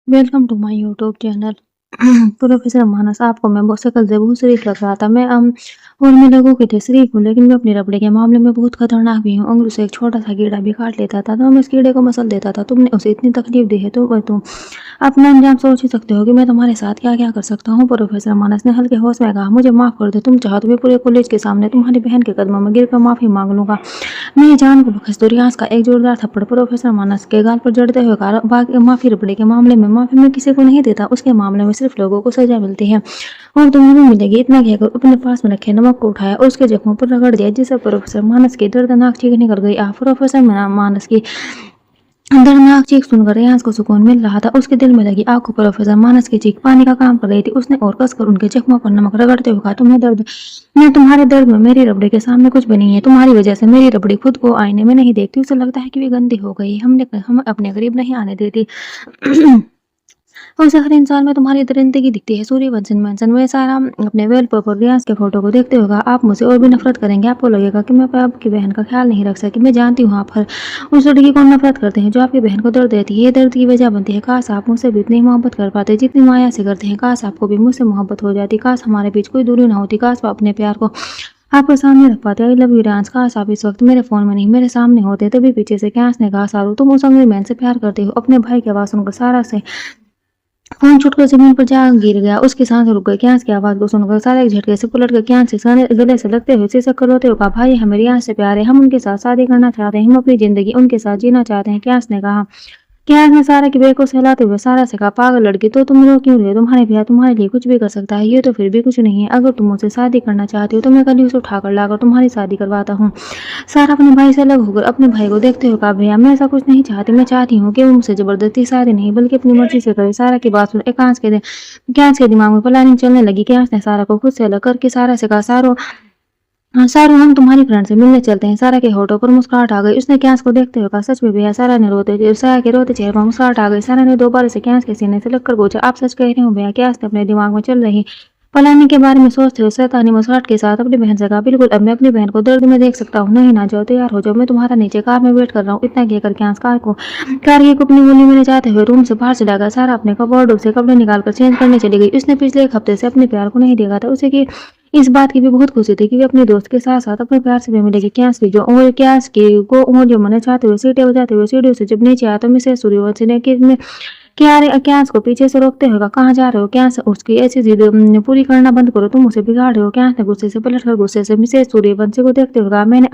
Welcome to my YouTube channel. Professor Manas, आपको मैं बहुत शक्ल से बहुत शरीफ लग रहा था। मैं और मैं लोगों की तरह शरीफ हूँ, लेकिन मैं अपनी रबड़े के मामले में बहुत खतरनाक भी हूँ। अंगुर से एक छोटा सा कीड़ा भी काट लेता था तो मैं उस कीड़े को मसल देता था। तुमने उसे इतनी तकलीफ दी है तो तुम अपना अंजाम सोच ही सकते हो कि मैं तुम्हारे साथ क्या क्या कर सकता हूँ। प्रोफेसर मानस ने हल्के होश में कहा, मुझे माफ कर दो। तुम चाहो तो मैं पूरे कॉलेज के सामने तुम्हारी बहन के कदमों में गिर कर माफी मांग लूंगा। मेरी जान को बख्श दो। रियाज का एक जोरदार थप्पड़ प्रोफेसर मानस के गाल पर जड़ते हुए कहा, माफी रबड़े के मामले में माफी मैं किसी को नहीं देता। उसके मामले में सिर्फ लोगों को सजा मिलती है और तुम्हें भी मिलेगी। इतना कहकर अपने पास में रखे नमक को उठाया और उसके जख्मों पर रगड़ दिया, जिससे प्रोफेसर मानस की दर्दनाक चीख निकल गई। प्रोफेसर मानस की दर्दनाक चीख सुनकर रियाज को सुकून मिल रहा था। उसके दिल में लगी आग को प्रोफेसर मानस की चीख पानी का काम कर रही थी। उसने और कसकर उनके जख्मों पर नमक रगड़ते हुए कहा, तुम्हें दर्द मैं तुम्हारे दर्द में मेरी रबड़ी के सामने कुछ भी नहीं है। तुम्हारी वजह से मेरी रबड़ी खुद को आईने में नहीं देखती। उसे लगता है कि वे गंदी हो गई। हम अपने करीब नहीं आने देती। उसे हर इंसान में तुम्हारी दरिंदगी दिखती है। सूर्यवंशन मेंशन में सारा अपने वेल पर रियाज के फोटो को देखते होगा। आप मुझसे और भी नफरत करेंगे। आपको लगेगा कि मैं आपकी बहन का ख्याल नहीं रख सकी। मैं जानती हूँ आप हर उस लड़की को नफरत करते हैं जो आपकी बहन को दर्द देती है। ये दर्द की वजह बनती है। काश आप मुझसे भी इतनी मोहब्बत कर पाते जितनी माया से करते हैं। काश आपको भी मुझसे मोहब्बत हो जाती। काश हमारे बीच कोई दूरी ना होती। काश वो अपने प्यार को आपके सामने रख पाते। I love you dance. काश आप इस वक्त मेरे फोन में नहीं मेरे सामने होते। तभी पीछे से कैंस ने कहा, सारू तुम उस अंग्रेज मैन से प्यार करते हो। अपने भाई की आवाज सुनकर सारा से फोन छुटकर जमीन पर जा गिर गया। उसकी सांस रुक गई। क्यांस की आवाज को सुनकर सारा एक झटके से पलट कर क्यांस से गले से लगते हुए शीशक रोते हुए कहा, भाई हमें रियाज से प्यार है। हम उनके साथ शादी करना चाहते हैं। हम अपनी जिंदगी उनके साथ जीना चाहते हैं। क्यांस ने कहा। क्या ने सारा की बेको सहलाते हुए सारा से कहा, पागल लड़की, तो तुम रो क्यों रहे हो? तुम्हारे भैया तुम्हारे लिए कुछ भी कर सकता है। ये तो फिर भी कुछ नहीं है। अगर तुम मुझसे शादी करना चाहती हो तो मैं कल ही उसे उठाकर लाकर तुम्हारी शादी करवाता हूँ। सारा अपने भाई से अलग होकर अपने भाई को देखते हुए कहा, भैया मैं ऐसा कुछ नहीं चाहती। मैं चाहती हूँ कि वो मुझसे जबरदस्ती शादी नहीं बल्कि अपनी मर्जी से करे। सारा की बात सुन एकांश के दिमाग में प्लानिंग चलने लगी। एकांश ने सारा को खुद से अलग करके सारा से कहा, सारू हम तुम्हारी फ्रेंड से मिलने चलते हैं। सारा के होठों पर मुस्कुराहट आ गई। उसने कैंस को देखते हुए कहा, सच में भैया? सारा के रोते चेहरे पर मुस्कुराहट आ गई। सारा ने दोबारा से कैंस के सीने से लगकर पूछा, आप सच कह रहे हो भैया? कैंस ने अपने दिमाग में चल रही प्लानिंग के बारे में सोचते हुए शैतानी मुस्कुराहट के साथ अपनी बहन से कहा, बिल्कुल, अब मैं अपनी बहन को दर्द में देख सकता हूँ। नहीं ना जाओ, तैयार हो जाओ, मैं तुम्हारा नीचे कार में वेट कर रहा हूँ। इतना कहकर कैंस कार की अपनी गोली में ले जाते हुए रूम से बाहर चला गया। सारा अपने कपबोर्ड से कपड़े निकालकर चेंज करने चली गई। उसने पिछले एक हफ्ते से अपने प्यार को नहीं देखा था। उसे की इस बात की भी बहुत खुशी थी कि वे अपने दोस्त के साथ साथ अपने प्यार से भी मिलेगी। क्यांस की जो और क्यांस की को और जो मना चाहते हुए सीटें बजाते हुए सीढ़ियों से जब नीचे आया तो मिसेस सूर्यवंशी ने कि क्या रे क्यांस को पीछे से रोकते हुए कहाँ जा रहे हो? क्यांस उसकी ऐसी जिद पूरी करना बंद करो, तुम उसे बिगाड़ रहे हो। क्यांस ने गुस्से से पलटकर गुस्से से मिसेस सूर्यवंशी को देखते हुए कहा, मैंने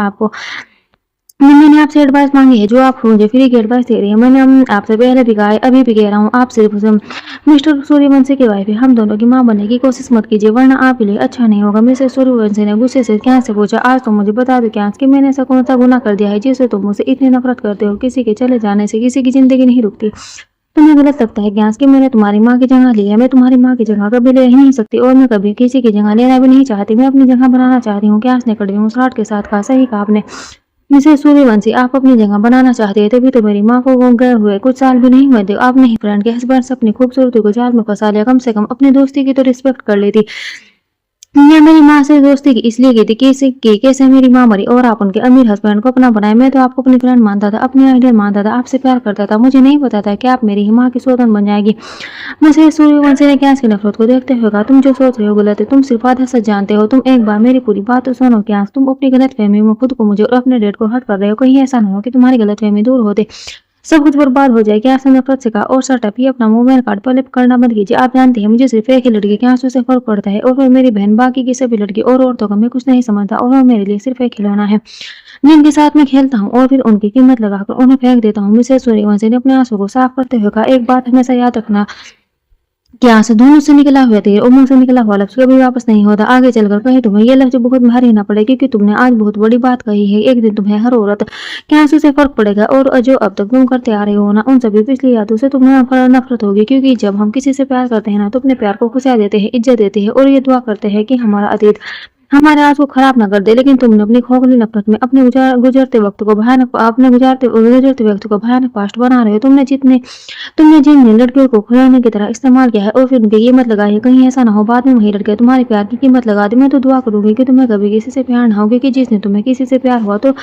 आपसे एडवाइस मांगी है जो आप मुझे फ्री की एडवाइस दे रही है। मैंने आपसे पहले भी कहा है, अभी भी कह रहा हूँ, आप सिर्फ मिस्टर सूर्यवंशी की वाइफ है। हम दोनों की मां बनने की कोशिश मत कीजिए वरना आपके लिए अच्छा नहीं होगा। मिसेस सूर्यवंशी ने गुस्से से क्यांस से पूछा, आज तो मुझे बता दो क्यांस कि मैंने ऐसा कौन सा गुनाह कर दिया है जिससे तुम मुझसे इतनी नफरत करते हो? किसी के चले जाने से किसी की जिंदगी नहीं रुकती। तुम्हें गलत लगता है क्यांस कि मैंने तुम्हारी माँ की जगह ली है? मैं तुम्हारी माँ की जगह कभी ले ही नहीं सकती और मैं कभी किसी की जगह लेना भी नहीं चाहती। मैं अपनी जगह बनाना चाहती हूँ। क्यांस ने कड़वी मुस्कुराहट के साथ कहा, सही कहा आपने मिसेस सूर्यवंशी, आप अपनी जगह बनाना चाहते हैं तभी तो मेरी माँ को गए हुए कुछ साल भी नहीं हुए थे। आप नहीं फ्रेंड के हस्बैंड से अपनी खूबसूरती को जाल में फंसा लिया। कम से कम अपनी दोस्ती की तो रिस्पेक्ट कर लेती। मैं मेरी माँ से दोस्ती की इसलिए की थी कैसे मेरी माँ मरी और आप उनके अमीर हस्बैंड को अपना बनाए। मैं तो आपको अपनी फ्रेंड मानता था, अपनी आइडियल मानता था, आपसे प्यार करता था। मुझे नहीं पता था कि आप मेरी ही माँ की सौतन बन जाएगी। मुझे सूर्यवंशी ने क्यांस की नफरत को देखते हुए कहा, तुम जो सोच रहे हो गलत है। तुम सिर्फ आधा सच जानते हो। तुम एक बार मेरी पूरी बात तो सुनो क्यांस। तुम अपनी गलतफहमी में खुद को मुझे और अपने डेट को हर्ट कर रहे हो। कहीं ऐसा ना हो कि तुम्हारी गलतफहमी दूर होते सब कुछ बर्बाद हो जाए। क्या नफरत से कहा, और शट अप, ये अपना मोबाइल कार्ड पर करना बंद कीजिए। आप जानते हैं मुझे सिर्फ एक ही लड़की के आंसू से फर्क पड़ता है और फिर मेरी बहन, बाकी की सभी लड़की और औरतों का मैं कुछ नहीं समझता और वो मेरे लिए सिर्फ एक खिलौना है जिनके साथ मैं खेलता हूँ और फिर उनकी कीमत लगाकर उन्हें फेंक देता हूँ। मिसेस सूर्यवंशी ने अपने आंसू को साफ करते हुए कहा, एक बात हमेशा याद रखना, क्या से दोनों से निकला हुआ तीर और मुंह से निकला हुआ लफ्ज कभी वापस नहीं होता। आगे चलकर कहीं तुम्हें ये लफ्ज बहुत भारी ना पड़े क्योंकि तुमने आज बहुत बड़ी बात कही है। एक दिन तुम्हें हर औरत के आंसू से फर्क पड़ेगा और जो अब तक तुम करते आ रहे हो ना, उन सभी पिछली यादों से तुम्हें नफरत होगी। क्योंकि जब हम किसी से प्यार करते हैं ना तो अपने प्यार को खुशियां देते हैं, इज्जत देते हैं और ये दुआ करते हैं कि हमारा अतीत हमारे आज को खराब ना कर दे। लेकिन तुमने अपनी खोखली नफरत में अपने गुजरते वक्त को भयानक पास्ट बना रहे हो। तुमने जिन लड़कियों को खिलौने की तरह इस्तेमाल किया है और फिर उनकी कीमत लगाई है, कहीं ऐसा ना हो बाद में वही लड़के तुम्हारे प्यार की कीमत लगा दे। मैं तो दुआ करूंगी कि तुम्हें कभी किसी से प्यार ना हो, क्योंकि जिसने तुम्हें किसी से प्यार हुआ तो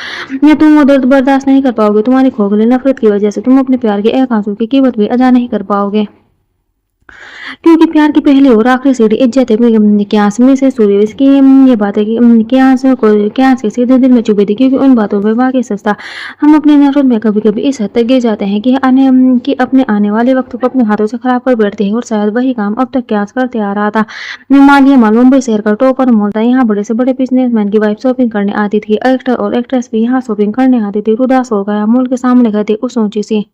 मैं तुम वो दर्द बर्दाश्त नहीं कर पाओगे। तुम्हारी खोखली नफरत की वजह से तुम अपने प्यार के एक आंसू की कीमत भी अदा नहीं कर पाओगे। क्योंकि प्यार की पहली और आखिरी सीढ़ी इज्जत है। क्यास में से सूर्य इसकी ये बात है कि क्यास के सीधे दिल में चुभी थी, क्योंकि उन बातों में वाकई सस्ता। हम अपनी नफरत में कभी कभी इस हद तक गिर जाते हैं कि अपने आने वाले वक्त को अपने हाथों से खराब कर बैठते हैं, और शायद वही काम अब तक क्यास करते आ रहा था। मालिया माल मुंबई शहर का टॉपर मॉल था। यहाँ बड़े से बड़े बिजनेसमैन की वाइफ शॉपिंग करने आती थी। एक्टर और एक्ट्रेस भी यहाँ शॉपिंग करने आती थी। रुदास हो गया मॉल के सामने खड़ी उस ऊंची सी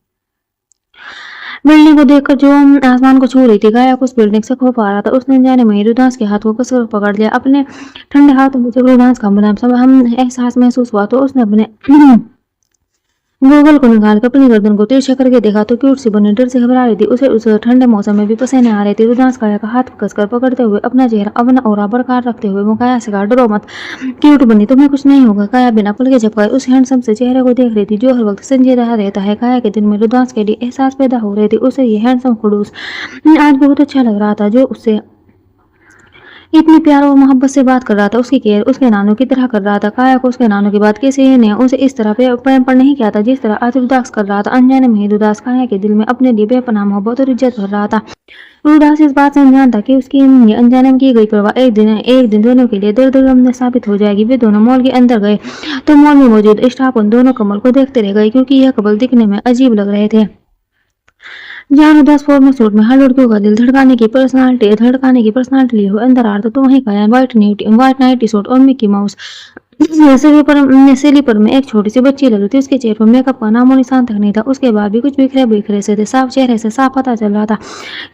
बिल्डिंग को देखकर जो आसमान को छू रही थी। गायक उस बिल्डिंग से खो पा रहा था। उसने अनजाने में ही रुदास के हाथ को कसकर पकड़ लिया। अपने ठंडे हाथों में जब रुदास का हम एहसास महसूस हुआ तो उसने अपने गूगल को निकाल कर अपनी गर्दन को तिरछा करके देखा तो क्यूट सी बनी डर से घबरा रही थी। उसे उस ठंडे मौसम में भी पसीने आ रहे थे। रुदास काया का हाथ कसकर पकड़ते हुए अपना चेहरा अपना और बरकरार रखते हुए वो काया से कहा, डरो मत क्यूट बनी, तुम्हें कुछ नहीं होगा। काया बिना पल के झपकाए उस हैंडसम से चेहरे को देख रही थी जो हर वक्त संजीदा रहता है। काया के दिल में रुदास के लिए एहसास पैदा हो रही थी। उसे ये हैंडसम खड़ूस आज बहुत अच्छा लग रहा था, जो उससे इतनी प्यार और मोहब्बत से बात कर रहा था। उसकी केयर उसके नानों की तरह कर रहा था। काया को उसके नानों की बात किसी ने उसे इस तरह प्रेम पर नहीं किया था जिस तरह आज रुदास कर रहा था। अनजाने में ही रुदास काया के दिल में अपने लिए बेपनाह मोहब्बत और इज्जत भर रहा था। रुदास इस बात से अनजान था कि उसकी ये अनजाने में की गई परवाह एक दिन दोनों के लिए दर्द साबित हो जाएगी। वे दोनों मॉल के अंदर गए तो मॉल में मौजूद स्टाफ उन दोनों कमल को देखते रह गए, क्योंकि यह कमल दिखने में अजीब लग रहे थे। जहाँ उदास फॉर्मल सूट में हर लड़कियों का दिल धड़काने की पर्सनालिटी लिए हुए अंदर आ रहा था, तो वहीं काया व्हाइट नाइट टी शर्ट और मिकी माउस स्लीपर में एक छोटी सी बच्ची लग रही थी। उसके चेहरे पर मेकअप का नामो निशान तक नहीं था। उसके बाद भी कुछ बिखरे बिखरे से थे। साफ चेहरे से साफ पता चल रहा था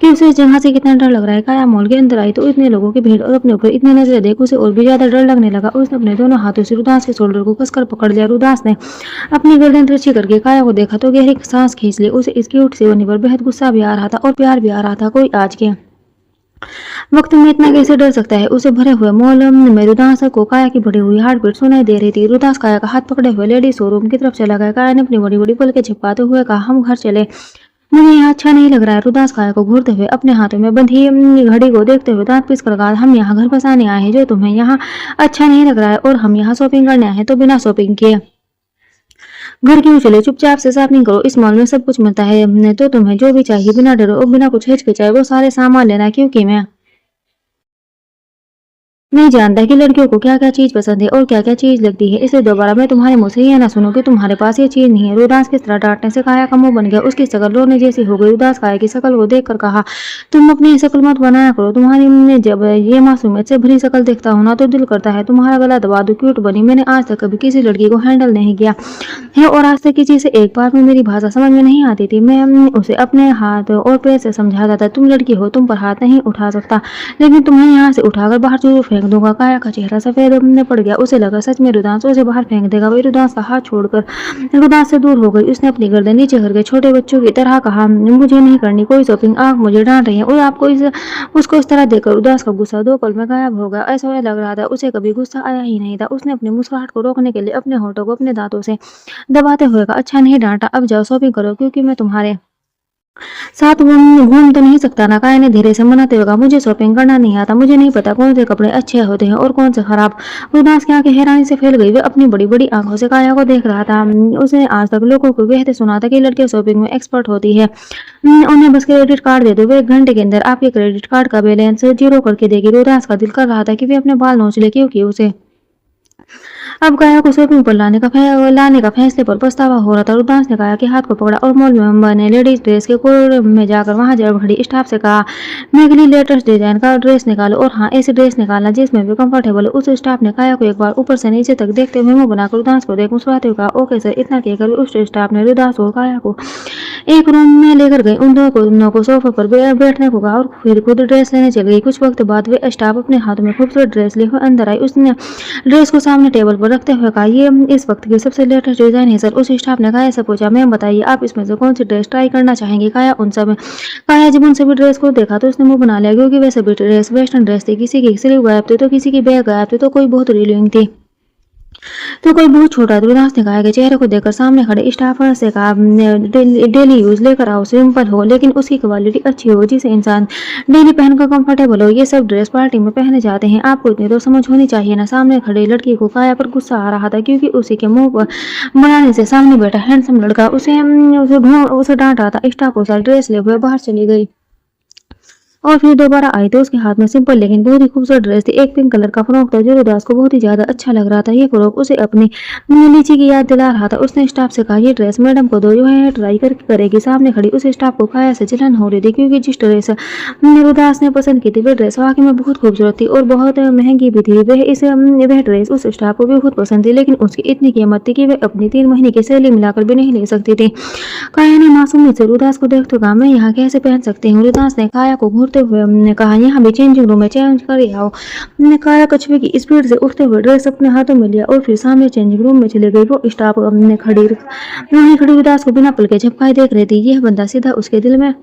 कि उसे इस जगह से कितना डर लग रहा है। काया मॉल के अंदर आई तो इतने लोगों की भीड़ और अपने ऊपर इतनी नजरें देख उसे और भी ज्यादा डर लगने लगा। उसने अपने दोनों हाथों से रुदास के शोल्डर को कसकर पकड़ लिया। रुदास ने अपनी गर्दन तिरछी करके काया को देखा तो गहरी सांस खींच ली। उसे इसकी क्यूट सी होने पर बेहद गुस्सा भी आ रहा था और प्यार भी आ रहा था। कोई आज के वक्त में इतना कैसे डर सकता है। उसे भरे हुए मॉल में रुदास को काया की बढ़ी हुई हार्ट बीट सुनाई दे रही थी। रुदास काया का हाथ पकड़े हुए लेडी शोरूम की तरफ चला गया। काया ने अपनी बड़ी बड़ी पलकें झपकाते हुए कहा, हम घर चले, मुझे यहाँ अच्छा नहीं लग रहा है। रुदास काया को घूरते हुए अपने हाथों में बंधी घड़ी को देखते हुए दांत पीस कर कहा, हम यहाँ घर बसाने आए हैं, जो तुम्हें यहाँ अच्छा नहीं लग रहा है, और हम यहाँ शॉपिंग करने आए हैं तो बिना शॉपिंग किए घर क्यों चले। चुपचाप से शॉपिंग करो, इस मॉल में सब कुछ मिलता है, तो तुम्हें जो भी चाहिए बिना डरो और बिना कुछ हिचकिचाए वो सारे सामान लेना, क्योंकि मैं नहीं जानता कि लड़कियों को क्या क्या चीज पसंद है और क्या क्या चीज लगती है, इसलिए दोबारा मैं तुम्हारे मुंह से ये ना सुनूं कि तुम्हारे पास ये चीज नहीं है। रुदास किस तरह डांटने से काया का मुंह बन गया। उसकी शक्ल रोने जैसी हो गई। रुदास काया की शक्ल को देखकर कहा, तुम अपनी शक्ल मत बनाया करो। तुम्हारी जब ये मासूमियत से भरी शक्ल देखता हूँ ना तो दिल करता है तुम्हारा गला दबा दो। क्यूट बनी, मैंने आज तक कभी किसी लड़की को हैंडल नहीं किया है, और आज तक किसी से एक बार में मेरी भाषा समझ में नहीं आती थी। मैं उसे अपने हाथ और पैर से समझाता था, तुम लड़की हो, तुम पर हाथ नहीं उठा सकता, लेकिन तुम्हें यहाँ से उठाकर बाहर जरूर फेंक दूंगा। काया का चेहरा सफेद में पड़ गया। उसे लगा सच में रुदास उसे बाहर फेंक देगा। वही रुदास का हाथ छोड़कर रुदास से दूर हो गई। उसने अपनी गर्दन नीचे करके छोटे बच्चों की तरह कहा, मुझे नहीं करनी कोई शॉपिंग, आप मुझे डांट रही हैं। और आपको उसको इस तरह देखकर रुदास का गुस्सा 2 पल में गायब हो गया। ऐसा लग रहा था उसे कभी गुस्सा आया ही नहीं था। उसने अपनी मुस्कुराहट को रोकने के लिए अपने होठों को अपने दांतों से दबाते हुए कहा, अच्छा नहीं डांटा, अब जाओ शॉपिंग करो, क्योंकि मैं तुम्हारे साथ घूम तो नहीं सकता ना। काया ने धीरे से मनाते हुए कहा, मुझे शॉपिंग करना नहीं आता, मुझे नहीं पता कौन से कपड़े अच्छे होते हैं और कौन से खराब। रुदास की आंखें हैरानी से फैल गई। वे अपनी बड़ी बड़ी आंखों से काया को देख रहा था। उसने आज तक लोगों को कहते सुना था कि लड़कियां शॉपिंग में एक्सपर्ट होती है, उन्हें बस क्रेडिट कार्ड दे दो, वे 1 घंटे के अंदर आपके क्रेडिट कार्ड का बैलेंस 0 करके देगी। रुदास का दिल कर रहा था कि वे अपने बाल नोच ले, क्योंकि उसे अब काया को शॉपिंग पर लाने का फैसले पर पछतावा हो रहा था। रुदास ने काया के हाथ को पकड़ा और मॉल में बने लेडीज ड्रेस के कोने में जाकर वहां जब खड़ी स्टाफ से कहा, मेरे लिए लेटेस्ट डिजाइन का ड्रेस निकालो, और हाँ ऐसी ड्रेस निकालना जिसमें भी कंफर्टेबल हो। उस स्टाफ ने काया को एक बार ऊपर से नीचे तक देखते हुए मुंह बनाकर रुदास को देख मुस्कुराते हुए कहा, ओके सर। इतना कहकर उस स्टाफ ने रुदास और काया को एक रूम में लेकर गई। उन दोनों को सोफे पर बैठने को कहा और फिर खुद ड्रेस लेने चल गई। कुछ वक्त बाद वे स्टाफ अपने हाथों में खूबसूरत ड्रेस लेकर अंदर आई। उसने ड्रेस को सामने टेबल पर रखते हुए कहा, ये इस वक्त की सबसे लेटेस्ट डिजाइन है सर। उस स्टाफ ने काया से पूछा, मैम बताइए आप इसमें से कौन सी ड्रेस ट्राई करना चाहेंगे। काया जब उन सभी ड्रेस को देखा तो उसने मुंह बना लिया, क्योंकि वे सभी ड्रेस वेस्टर्न ड्रेस थी। किसी की स्लीव गायब थी तो किसी की बैग गायब थी तो कोई बहुत रीलिंग थी तो कोई बहुत छोटा। रुदास ने कहा कि चेहरे को देखकर सामने खड़े स्टाफ से कहा, डेली यूज लेकर आओ, सिंपल हो लेकिन उसकी क्वालिटी अच्छी हो, जिसे इंसान डेली पहनकर कंफर्टेबल हो। ये सब ड्रेस पार्टी में पहने जाते हैं, आपको इतनी तो समझ होनी चाहिए ना। सामने खड़ी लड़की को काया पर गुस्सा आ रहा था, क्योंकि उसी के मुंह पर बनाने से सामने बैठा हैंडसम लड़का उसे डांट रहा था। स्टाफ उसे ड्रेस ले हुए बाहर चली गई। और फिर दोबारा आई तो उसके हाथ में सिंपल लेकिन बहुत ही खूबसूरत ड्रेस थी। एक पिंक कलर का फ्रॉक था जो रुदास को बहुत ही ज्यादा अच्छा लग रहा था। ये फ्रॉक उसे अपनी लीची की याद दिला रहा था। उसने स्टाफ से कहा, ये ड्रेस मैडम को दो, जो है ट्राई करके करेगी। सामने खड़ी उस स्टाफ को काया से जलन हो रही थी क्योंकि जिस ड्रेस रुदास ने पसंद की थी वह ड्रेस वाकई में बहुत खूबसूरत थी और बहुत महंगी भी थी। वह ड्रेस उस स्टाफ को भी बहुत पसंद थी, लेकिन उसकी इतनी कीमत थी कि वह अपनी 3 महीने की सैलरी मिलाकर भी नहीं ले सकती थी। काया ने मासूमियत से रुदास को देखते हुए कहा, मैं यहाँ कैसे पहन सकती हूँ। रुदास ने काया को घूरते हुए कहा, यहाँ भी चेंजिंग रूम में चेंज कर आओ। काया कछुए की स्पीड से उठते हुए ड्रेस अपने हाथों में लिया और फिर सामने चेंजिंग रूम में चले गई। वो स्टाफ वहीं खड़ी रुदास को बिना पल के झपकाए देख रही थी। यह बंदा सीधा उसके दिल में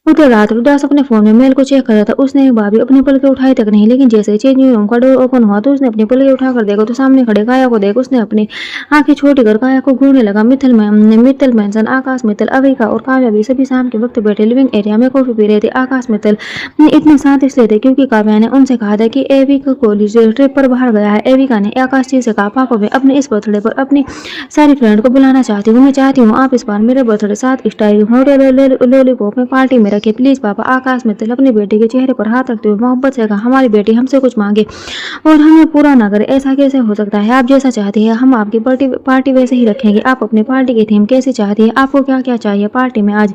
उधर रात रुदास अपने फोन में मेल को चेक कर रहा था। उसने एक बार भी अपने पलके उठाई तक नहीं, लेकिन जैसे ही चेंजिंग रूम का डोर ओपन हुआ तो उसने अपने पलके उठाकर देखा तो सामने खड़े काया को देख उसने अपनी आंखें छोटी कर काया को घूरने लगा। मित्तल मेंशन, आकाश मित्तल, अविका और काव्या भी सभी शाम के वक्त बैठे लिविंग एरिया में कॉफी पी रहे थे। आकाश मित्तल इतने शांत इसलिए थे क्योंकि काव्या ने उनसे कहा था कि एविका कॉलेज ट्रिप पर बाहर गया है। एविका ने आकाश जी से कहा, पापा मैं अपने इस बर्थडे पर अपनी सारी फ्रेंड को बुलाना चाहती हूँ। मैं चाहती हूँ आप इस बार मेरे बर्थडे 7 स्टार होटल लॉलीपॉप में पार्टी में रखे प्लीज पापा। आकाश मित्तल अपने बेटे के चेहरे पर हाथ रखते हुए मोहब्बत से कहा, हमारी बेटी हमसे कुछ मांगे और हमें पूरा ना करे, ऐसा कैसे हो सकता है। आप जैसा चाहती है हम आपकी पार्टी वैसे ही रखेंगे। आप अपनी पार्टी की थीम कैसे चाहती है, आपको क्या क्या चाहिए पार्टी में आज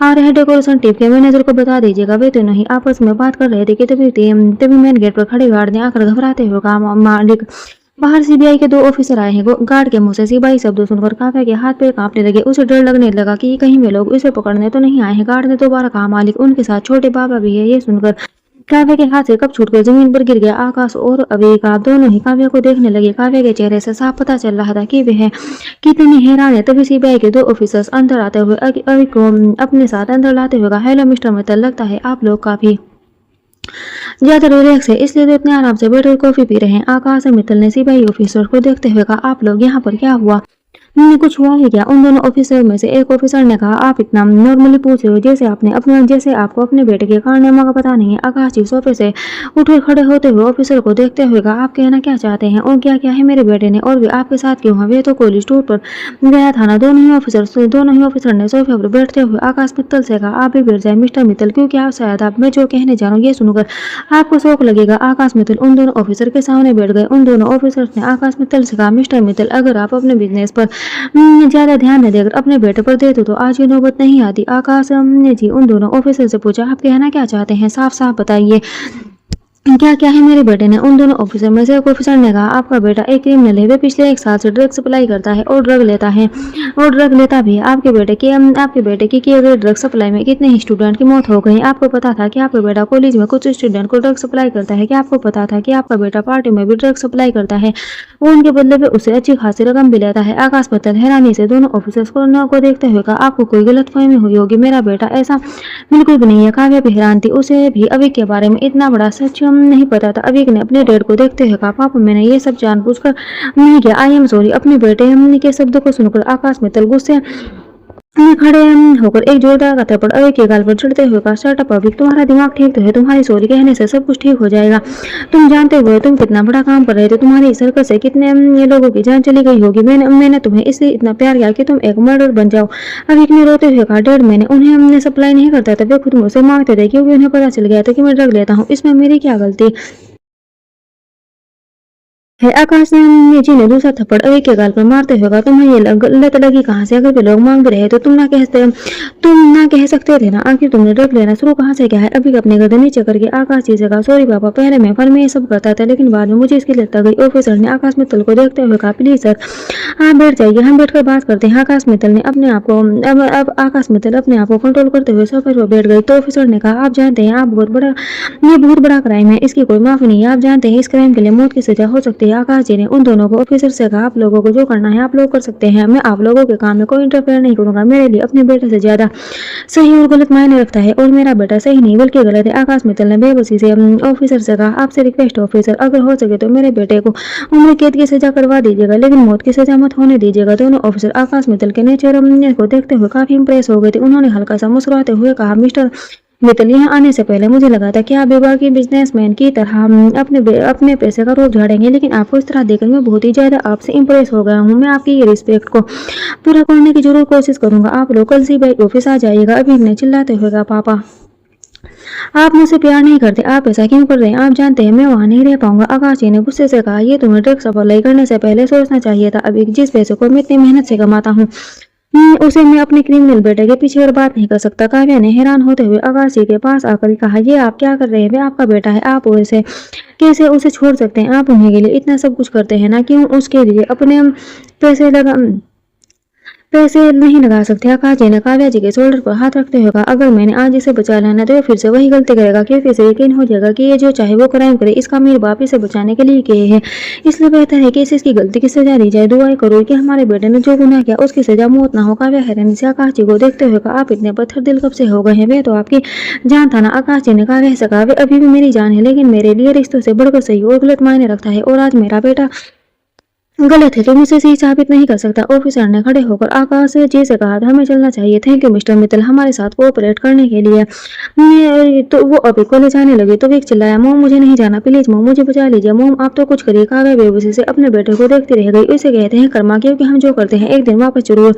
आ रहे डेकोरेशन टीम के मैनेजर को बता दीजिएगा। वे तो नहीं आपस में बात कर रहे थे कि तभी मेन गेट पर खड़े गार्ड ने आकर घबराते हुए कहा, मालिक बाहर सीबीआई के 2 ऑफिसर आए हैं। गार्ड के मुंह से सिपाही शब्द सुनकर काव्या के हाथ पैर कांपने लगे। उसे डर लगने लगा कि कहीं वे लोग उसे पकड़ने तो नहीं आए हैं। गार्ड ने दोबारा कहा, मालिक उनके साथ छोटे बाबा भी है। ये सुनकर काव्या के हाथ से कप छूटकर जमीन पर गिर गया। आकाश और अविका दोनों ही काव्या को देखने लगे। काव्या के चेहरे से साफ पता चल रहा था कि वह कितनी हैरान है। तभी सीबीआई के 2 ऑफिसर्स अंदर आते हुए अवि को अपने साथ अंदर लाते हुए कहा, हेलो मिस्टर मित्तल, लगता है आप लोग काफी ज्यादा रिलैक्स है इसलिए तो इतने आराम से बैठे कॉफी पी रहे हैं। आकाश और मित्तल ने सिपाही ऑफिसर को देखते हुए कहा, आप लोग यहाँ पर क्या हुआ, कुछ हुआ है क्या। उन दोनों ऑफिसर में से एक ऑफिसर ने कहा, आप इतना नॉर्मली पूछ रहे हो जैसे आपको अपने बेटे के कारनामा का पता नहीं है। आकाश जी सोफे से उठकर खड़े होते हुए ऑफिसर को देखते हुए कहा, आप कहना क्या चाहते हैं और क्या क्या है मेरे बेटे ने और वे आपके साथ क्यों है। वे तो कॉलेज टूर पर गया था ना। दोनों ही ऑफिसर ने सोफे पर बैठते हुए आकाश मित्तल से कहा, आप भी बैठ जाए मिस्टर मित्तल, क्योंकि आप शायद मैं जो कहने जा रहा हूँ ये सुनकर आपको शौक लगेगा। आकाश मित्तल उन दोनों ऑफिसर के सामने बैठ गए। उन दोनों ऑफिसर्स ने आकाश मित्तल से कहा, मिस्टर मित्तल अगर आप अपने बिजनेस पर ज्यादा ध्यान न देकर अपने बेटे पर देते तो आज ये नौबत नहीं आती। आकाश ने जी उन दोनों ऑफिसर से पूछा, आप कहना क्या चाहते हैं, साफ साफ बताइए क्या क्या है मेरे बेटे ने। उन दोनों ऑफिसर में से एक ऑफिसर ने कहा, आपका बेटा एक क्रिमिनल है। वे पिछले 1 साल से ड्रग सप्लाई करता है और ड्रग लेता भी है। आपके बेटे की किए गए ड्रग सप्लाई में कितने ही स्टूडेंट की मौत हो गई। आपको पता था कि आपका बेटा कॉलेज में कुछ स्टूडेंट को ड्रग सप्लाई करता है। क्या आपको पता था कि आपका बेटा पार्टी में भी ड्रग सप्लाई करता है और उनके बदले में उससे अच्छी खासी रकम भी लेता है। आकाश मित्तल हैरानी से दोनों ऑफिसर्स को देखते हुए कहा, आपको कोई गलतफहमी हुई होगी, मेरा बेटा ऐसा बिल्कुल भी नहीं है। काव्या भी हैरान थी, उसे भी अभी के बारे में इतना बड़ा सच नहीं पता था। अविक ने अपने डैड को देखते हुए कहा, पापा मैंने ये सब जानबूझकर नहीं किया, आई एम सॉरी। अपने बेटे के शब्दों को सुनकर आकाश मित्तल गुस्से में खड़े होकर एक जोरदार का थप्पड़ अविक के गाल पर चढ़ते हुए कहा, शट अप अविक, तुम्हारा दिमाग ठीक तो है, तुम्हारी सॉरी कहने से सब कुछ ठीक हो जाएगा। तुम जानते हुए तुम कितना बड़ा काम कर रहे थे, तुम्हारी सर्कस से कितने लोगों की जान चली गई होगी। मैंने तुम्हें इसलिए इतना प्यार किया कि तुम एक मर्डर बन जाओ। अविक ने रोते हुए कहा, डैड मैंने उन्हें सप्लाई नहीं करता था, वे खुद मुझसे मांगते थे क्योंकि उन्हें पता चल गया था कि मैं ड्रग लेता हूँ, इसमें मेरी क्या गलती है। आकाश जी ने दूसरा थप्पड़ अविक के गाल पर मारते हुए कहा, तुम्हें ये लत लगी कहाँ से। अगर वे लोग मांग भी रहे तो तुम ना कह सकते थे ना, आखिर तुमने ड्रग लेना शुरू कहाँ से किया है। अविक अपने गर्दन नीचे करके आकाश जी से कहा, सॉरी पापा, पहले मैं फन में ये सब करता था लेकिन बाद में मुझे इसकी लत लग गई। ऑफिसर ने आकाश मित्तल को देखते हुए कहा, प्लीज सर आप बैठ जाइए, हम बैठकर बात करते हैं। आकाश मित्तल अपने आप को कंट्रोल करते हुए सोफे पर बैठ गए। तो ऑफिसर ने कहा, आप जानते हैं ये बहुत बड़ा क्राइम है, इसकी कोई माफी नहीं है। आप जानते हैं इस क्राइम के लिए मौत की सजा हो सकती है। आकाश जी ने उन दोनों को ऑफिसर से कहा, आप लोगों को जो करना है आप लोग कर सकते हैं, मैं आप लोगों के काम में कोई इंटरफेयर नहीं करूंगा। मेरे लिए अपने बेटे से ज्यादा सही और गलत मायने रखता है और मेरा बेटा सही नहीं बल्कि गलत है। आकाश मित्तल ने बेबसी से ऑफिसर से कहा, आपसे रिक्वेस्ट ऑफिसर, अगर हो सके तो मेरे बेटे को उम्र कैद की सजा करवा दीजिएगा लेकिन मौत की सजा मत होने दीजिएगा। दोनों ऑफिसर आकाश मित्तल के नेचर को देखते हुए काफी इंप्रेस हो गए थे। उन्होंने हल्का सा मुस्कुराते हुए कहा, मिस्टर मित्तल, यहाँ आने से पहले मुझे लगा था कि आप बेबाकी बिजनेसमैन की तरह अपने पैसे का रोक झाड़ेंगे, लेकिन आपको इस तरह देखकर मैं बहुत ही ज्यादा आपसे इंप्रेस हो गया हूँ। मैं आपकी ये रिस्पेक्ट को पूरा करने की जरूर कोशिश करूंगा। आप लोग कल सीबीआई ऑफिस आ जाइएगा। अभी ने चिल्लाते हुए कहा, पापा आप मुझसे प्यार नहीं करते, आप ऐसा क्यों कर रहे हैं? आप जानते हैं मैं वहाँ नहीं रह पाऊंगा। आकाश जी ने गुस्से से कहा, ये तुम्हें ड्रग्स सप्लाई करने से पहले सोचना चाहिए था। अभी जिस पैसे को मैं इतनी मेहनत से कमाता हूँ, उसे मैं अपने क्रिमिनल बेटे के पीछे बर्बाद नहीं कर सकता। काव्या ने हैरान होते हुए आकाश जी के पास आकर कहा, ये आप क्या कर रहे हैं? वह आपका बेटा है, आप उसे कैसे उसे छोड़ सकते हैं? आप उन्हीं के लिए इतना सब कुछ करते हैं ना, क्यों उसके लिए अपने पैसे नहीं लगा सकते? आकाश जी ने काव्या जी के शोल्डर पर हाथ रखते हुए कहा, अगर मैंने आज इसे बचा लिया ना तो ये फिर से वही गलती करेगा, क्योंकि इसे यकीन हो जाएगा कि ये जो चाहे वो क्राइम करे, इसका मेरे बाप इसे बचाने के लिए किए है। इसलिए बेहतर है कि इसे इसकी गलती की सजा दी जाए। दुआएं करो कि हमारे बेटे ने जो गुनाह किया उसकी सजा मौत ना हो। काव्या हैरानी से आकाश जी को देखते हुए कहा, आप इतने पत्थर दिल कब से हो गए हैं? वे तो आपकी जान था ना। आकाश जी ने काव्या से कहा, वे अभी भी मेरी जान है, लेकिन मेरे लिए रिश्तों से बढ़कर सही और गलत मायने रखता है, और आज मेरा बेटा गलत है, तुम इसे सही साबित नहीं कर सकता। ऑफिसर ने खड़े होकर आकाश जी से कहा, हमें चलना चाहिए। थैंक यू मिस्टर मित्तल, हमारे साथ कोऑपरेट करने के लिए। तो वो अभी कॉलेज आने लगे तो विक चिल्लाया, मोम मुझे नहीं जाना, प्लीज मोम मुझे बचा लीजिए। मोम आप तो कुछ करिए। काव्या बेबसी से अपने बेटे को देखती रह गई। इसे कहते हैं कर्मा, क्योंकि हम जो करते हैं एक दिन वापस जरूर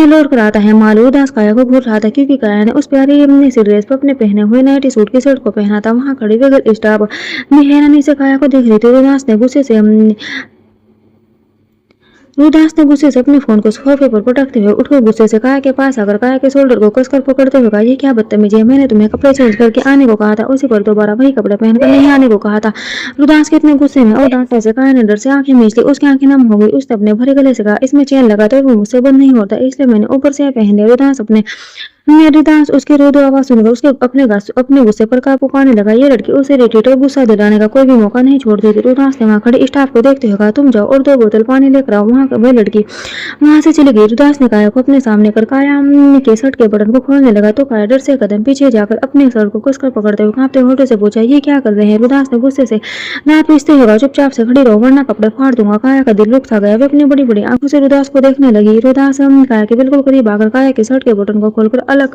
लौट कर आता है। मालू उदास काया को घूर रहा था, क्योंकि काया ने उस प्यारी सी ड्रेस पर अपने पहने हुए नाइटी सूट की शर्ट को पहना था। वहां खड़ी वेगल स्टाफ हैरानी से काया को देख रही थी। उदास ने गुस्से से अपने फोन को सोफे पर पटकते हुए उठकर गुस्से से काया के पास आकर काया के शोल्डर को कसकर पकड़ते हुए कहा, ये क्या बदतमीजी है? मैंने तुम्हें कपड़े चेंज करके आने को कहा था, उसी पर दोबारा वही कपड़े पहनकर नहीं आने को कहा था। रुदास के इतने गुस्से में और डांटने से काया ने डर से आंखें मीच ली। उसकी आंखें नम हो गई। उसने अपने भरे गले से कहा, इसमें चेन लगा तो वो मुझसे बंद नहीं होता, इसलिए मैंने ऊपर से पहन लिया। रुदास उसके रोदो आवाज सुनकर उसके अपने गुस्से पर काबू पाने लगा। ये लड़की उसे इरिटेट और गुस्सा दिलाने का कोई भी मौका नहीं छोड़ती थी। रुदास ने वहां खड़े स्टाफ को देखते हुए कहा, तुम जाओ और 2 बोतल पानी लेकर आओ। वह लड़की वहां से चली गई। रुदास ने काया को अपने सामने कर काया के शर्ट के बटन को खोलने लगा तो काया डर से कदम पीछे जाकर अपने शर्ट को कसकर पकड़ते हुए कांपते होठों से पूछा, ये क्या कर रहे हैं? रुदास ने गुस्से से दांत पीसते हुए कहा, चुपचाप से खड़ी रहो वरना कपड़े फाड़ दूंगा। काया का दिल रुक सा गया। वे अपनी बड़ी बड़ी आंखों से रुदास को देखने लगी। रुदास काया के बिल्कुल करीब आकर काया के शर्ट के बटन को खोलकर अलग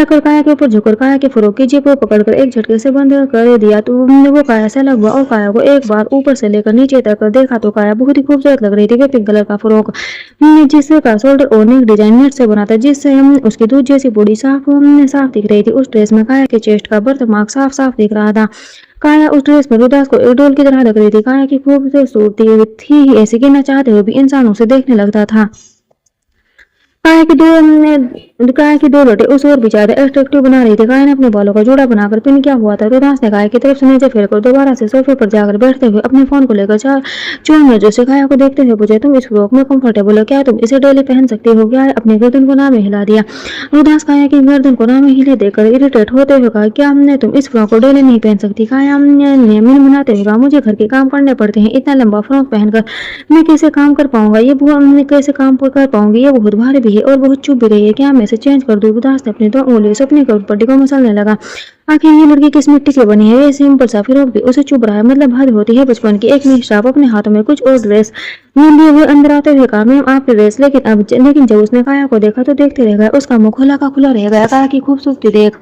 कर काया के ऊपर झुककर काया के फरोक की जेब को पकड़कर एक झटके से बंद कर दिया। तो वो काया से अलग हुआ और काया को एक बार ऊपर से लेकर नीचे तक देखा तो काया बहुत ही खूबसूरत लग रही थी। वे पिंक कलर का फरोक जिसका शोल्डर और नेक डिजाइन नेट से बना था, जिससे उसकी दूध जैसी बॉडी साफ दिख रही थी। उस ड्रेस में काया के चेस्ट का बर्थ मार्क साफ साफ दिख रहा था। काया उस ड्रेस में रुदास को एक डोल की तरह लग रही थी। काया की खूबसूरती थी ऐसी कि न चाहते हुए भी इंसान उसे देखने लगता था। काया की दो लटे उस और भी ज्यादा एट्रैक्टिव बना रही थी। काया ने अपने बालों का जोड़ा बनाकर पिन किया हुआ था। रुदास ने काया की तरफ से नीचे फिरकर दोबारा से सोफे पर जाकर बैठते हुए अपने फोन को लेकर चुन में जो काया को देखते हुए पूछा, तुम इस फ्रॉक में कंफर्टेबल हो क्या? तुम इसे डेली पहन सकती हो क्या? अपनी गर्दन को नामे हिला दिया। रुदास काया की गर्दन को नामे हिले देकर इरिटेट होते हुए कहा, क्या हमने तुम इस फ्रॉक को डेली नहीं पहन सकती? काया ने मिनमुनाते हुए कहा, मुझे घर के काम करने पड़ते हैं, इतना लंबा फ्रॉक पहनकर मैं कैसे काम कर पाऊंगा? कैसे काम कर पाऊंगी? ये बहुत भारी भी है और बहुत चुप भी रही है। क्या मैं इसे चेंज कर दूं? रुदास ने अपनी 2 उंगलियों से अपनी पट्टी को मसलने लगा। आखिर ये लड़की किस मिट्टी की बनी है? ये सिंपल सा फिरोक भी उसे चुभ रहा है। मतलब हद होती है बचपन की। एक मिस्टाप अपने हाथों में कुछ और ड्रेस लिए हुए अंदर आते हुए कहा, मैम आपकी ड्रेस। लेकिन जब उसने काया को देखा तो देखते रह गया। उसका मुंह खुला का खुला रह गया। काया की खूबसूरती देख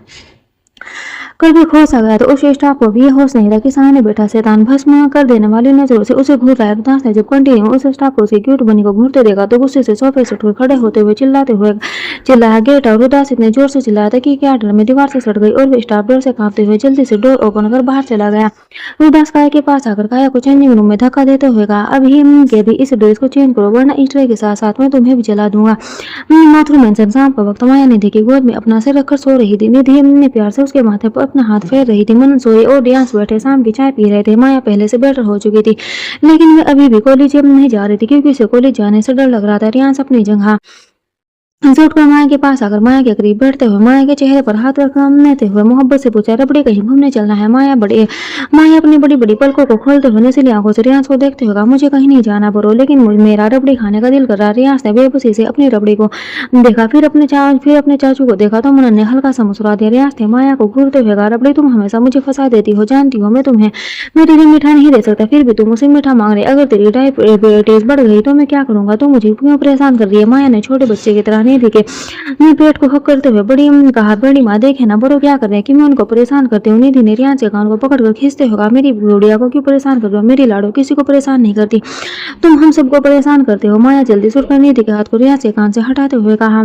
कर भी होश आ गया तो उस स्टाफ को भी ये होश नहीं था कि सामने बैठा शैतान भस्म कर देने वाली नजरों से उसे घूर रहा है। रुदास ने जब कंटिन्यू उस स्टाफ को उसकी क्यूट बनी को घूरते देखा तो गुस्से से सोफे से उठकर खड़े होते हुए चिल्लाया, गेट आउट। रुदास इतने जोर से चिल्लाया था कि क्या डर में दीवार से सट गई और वे स्टाफ डर से कांपते हुए जल्दी से डोर ओपन कर बाहर चला गया। रुदास काया के पास आकर काया को चेंजिंग रूम में धक्का देते हुए कहा, अभी के भी इस ड्रेस को चेंज करो वरना इस ट्रे के साथ साथ में तुम्हें भी जला दूंगा। माथुर मेंशन शाम का वक्त माया निधि की गोद में अपना सिर रखकर सो रही थी। निधि ने प्यार से उसके माथे पर अपना हाथ फेर रही थी। मनन सोए और रियांश बैठे शाम की चाय पी रहे थे। माया पहले से बेटर हो चुकी थी, लेकिन वे अभी भी कॉलेज नहीं जा रही थी क्योंकि उसे कॉलेज जाने से डर लग रहा था। रियांश अपनी जगह उठकर माया के पास आकर माया के करीब बैठते हुए माया के चेहरे पर हाथ रखते हुए मोहब्बत से पूछा, रबड़ी कहीं घूमने चलना है? माया अपनी बड़ी बड़ी पलकों को खोलते हुए नशीली आंखों से रियांश को देखते हुए कहा, मुझे कहीं नहीं जाना बरो, लेकिन मेरा रबड़ी खाने का दिल कर रहा। रियांश ने बेबसी से अपनी रबड़ी को देखा, फिर अपने चाचू को देखा तो मनन ने हल्का सा मुस्कुरा दिया। रियांश ने माया को घूरते हुए कहा, रबड़ी तुम हमेशा मुझे फंसा देती हो, जानती हो मैं तुम्हें मेरे लिए मीठा नहीं दे सकता, फिर भी तुम मुझसे मीठा मांग रही। अगर तेरी डायबिटीज बढ़ गई तो मैं क्या करूंगा? तुम मुझे क्यों परेशान कर रही है? माया ने छोटे बच्चे की तरह निधि के पेट को हक करते हुए बड़ी कहा, बड़ी माँ देखे ना बड़ो क्या कर रहे हैं कि मैं उनको परेशान करती हूँ। निधि ने रियांश के कान को पकड़ कर खींचते होगा, मेरी गुड़िया को क्यों परेशान कर रहे हो? मेरी लाडो किसी को परेशान नहीं करती, तुम हम सबको परेशान करते हो। माया जल्दी से उठकर निधि के हाथ को रियांश के कान से हटाते हुए कहा,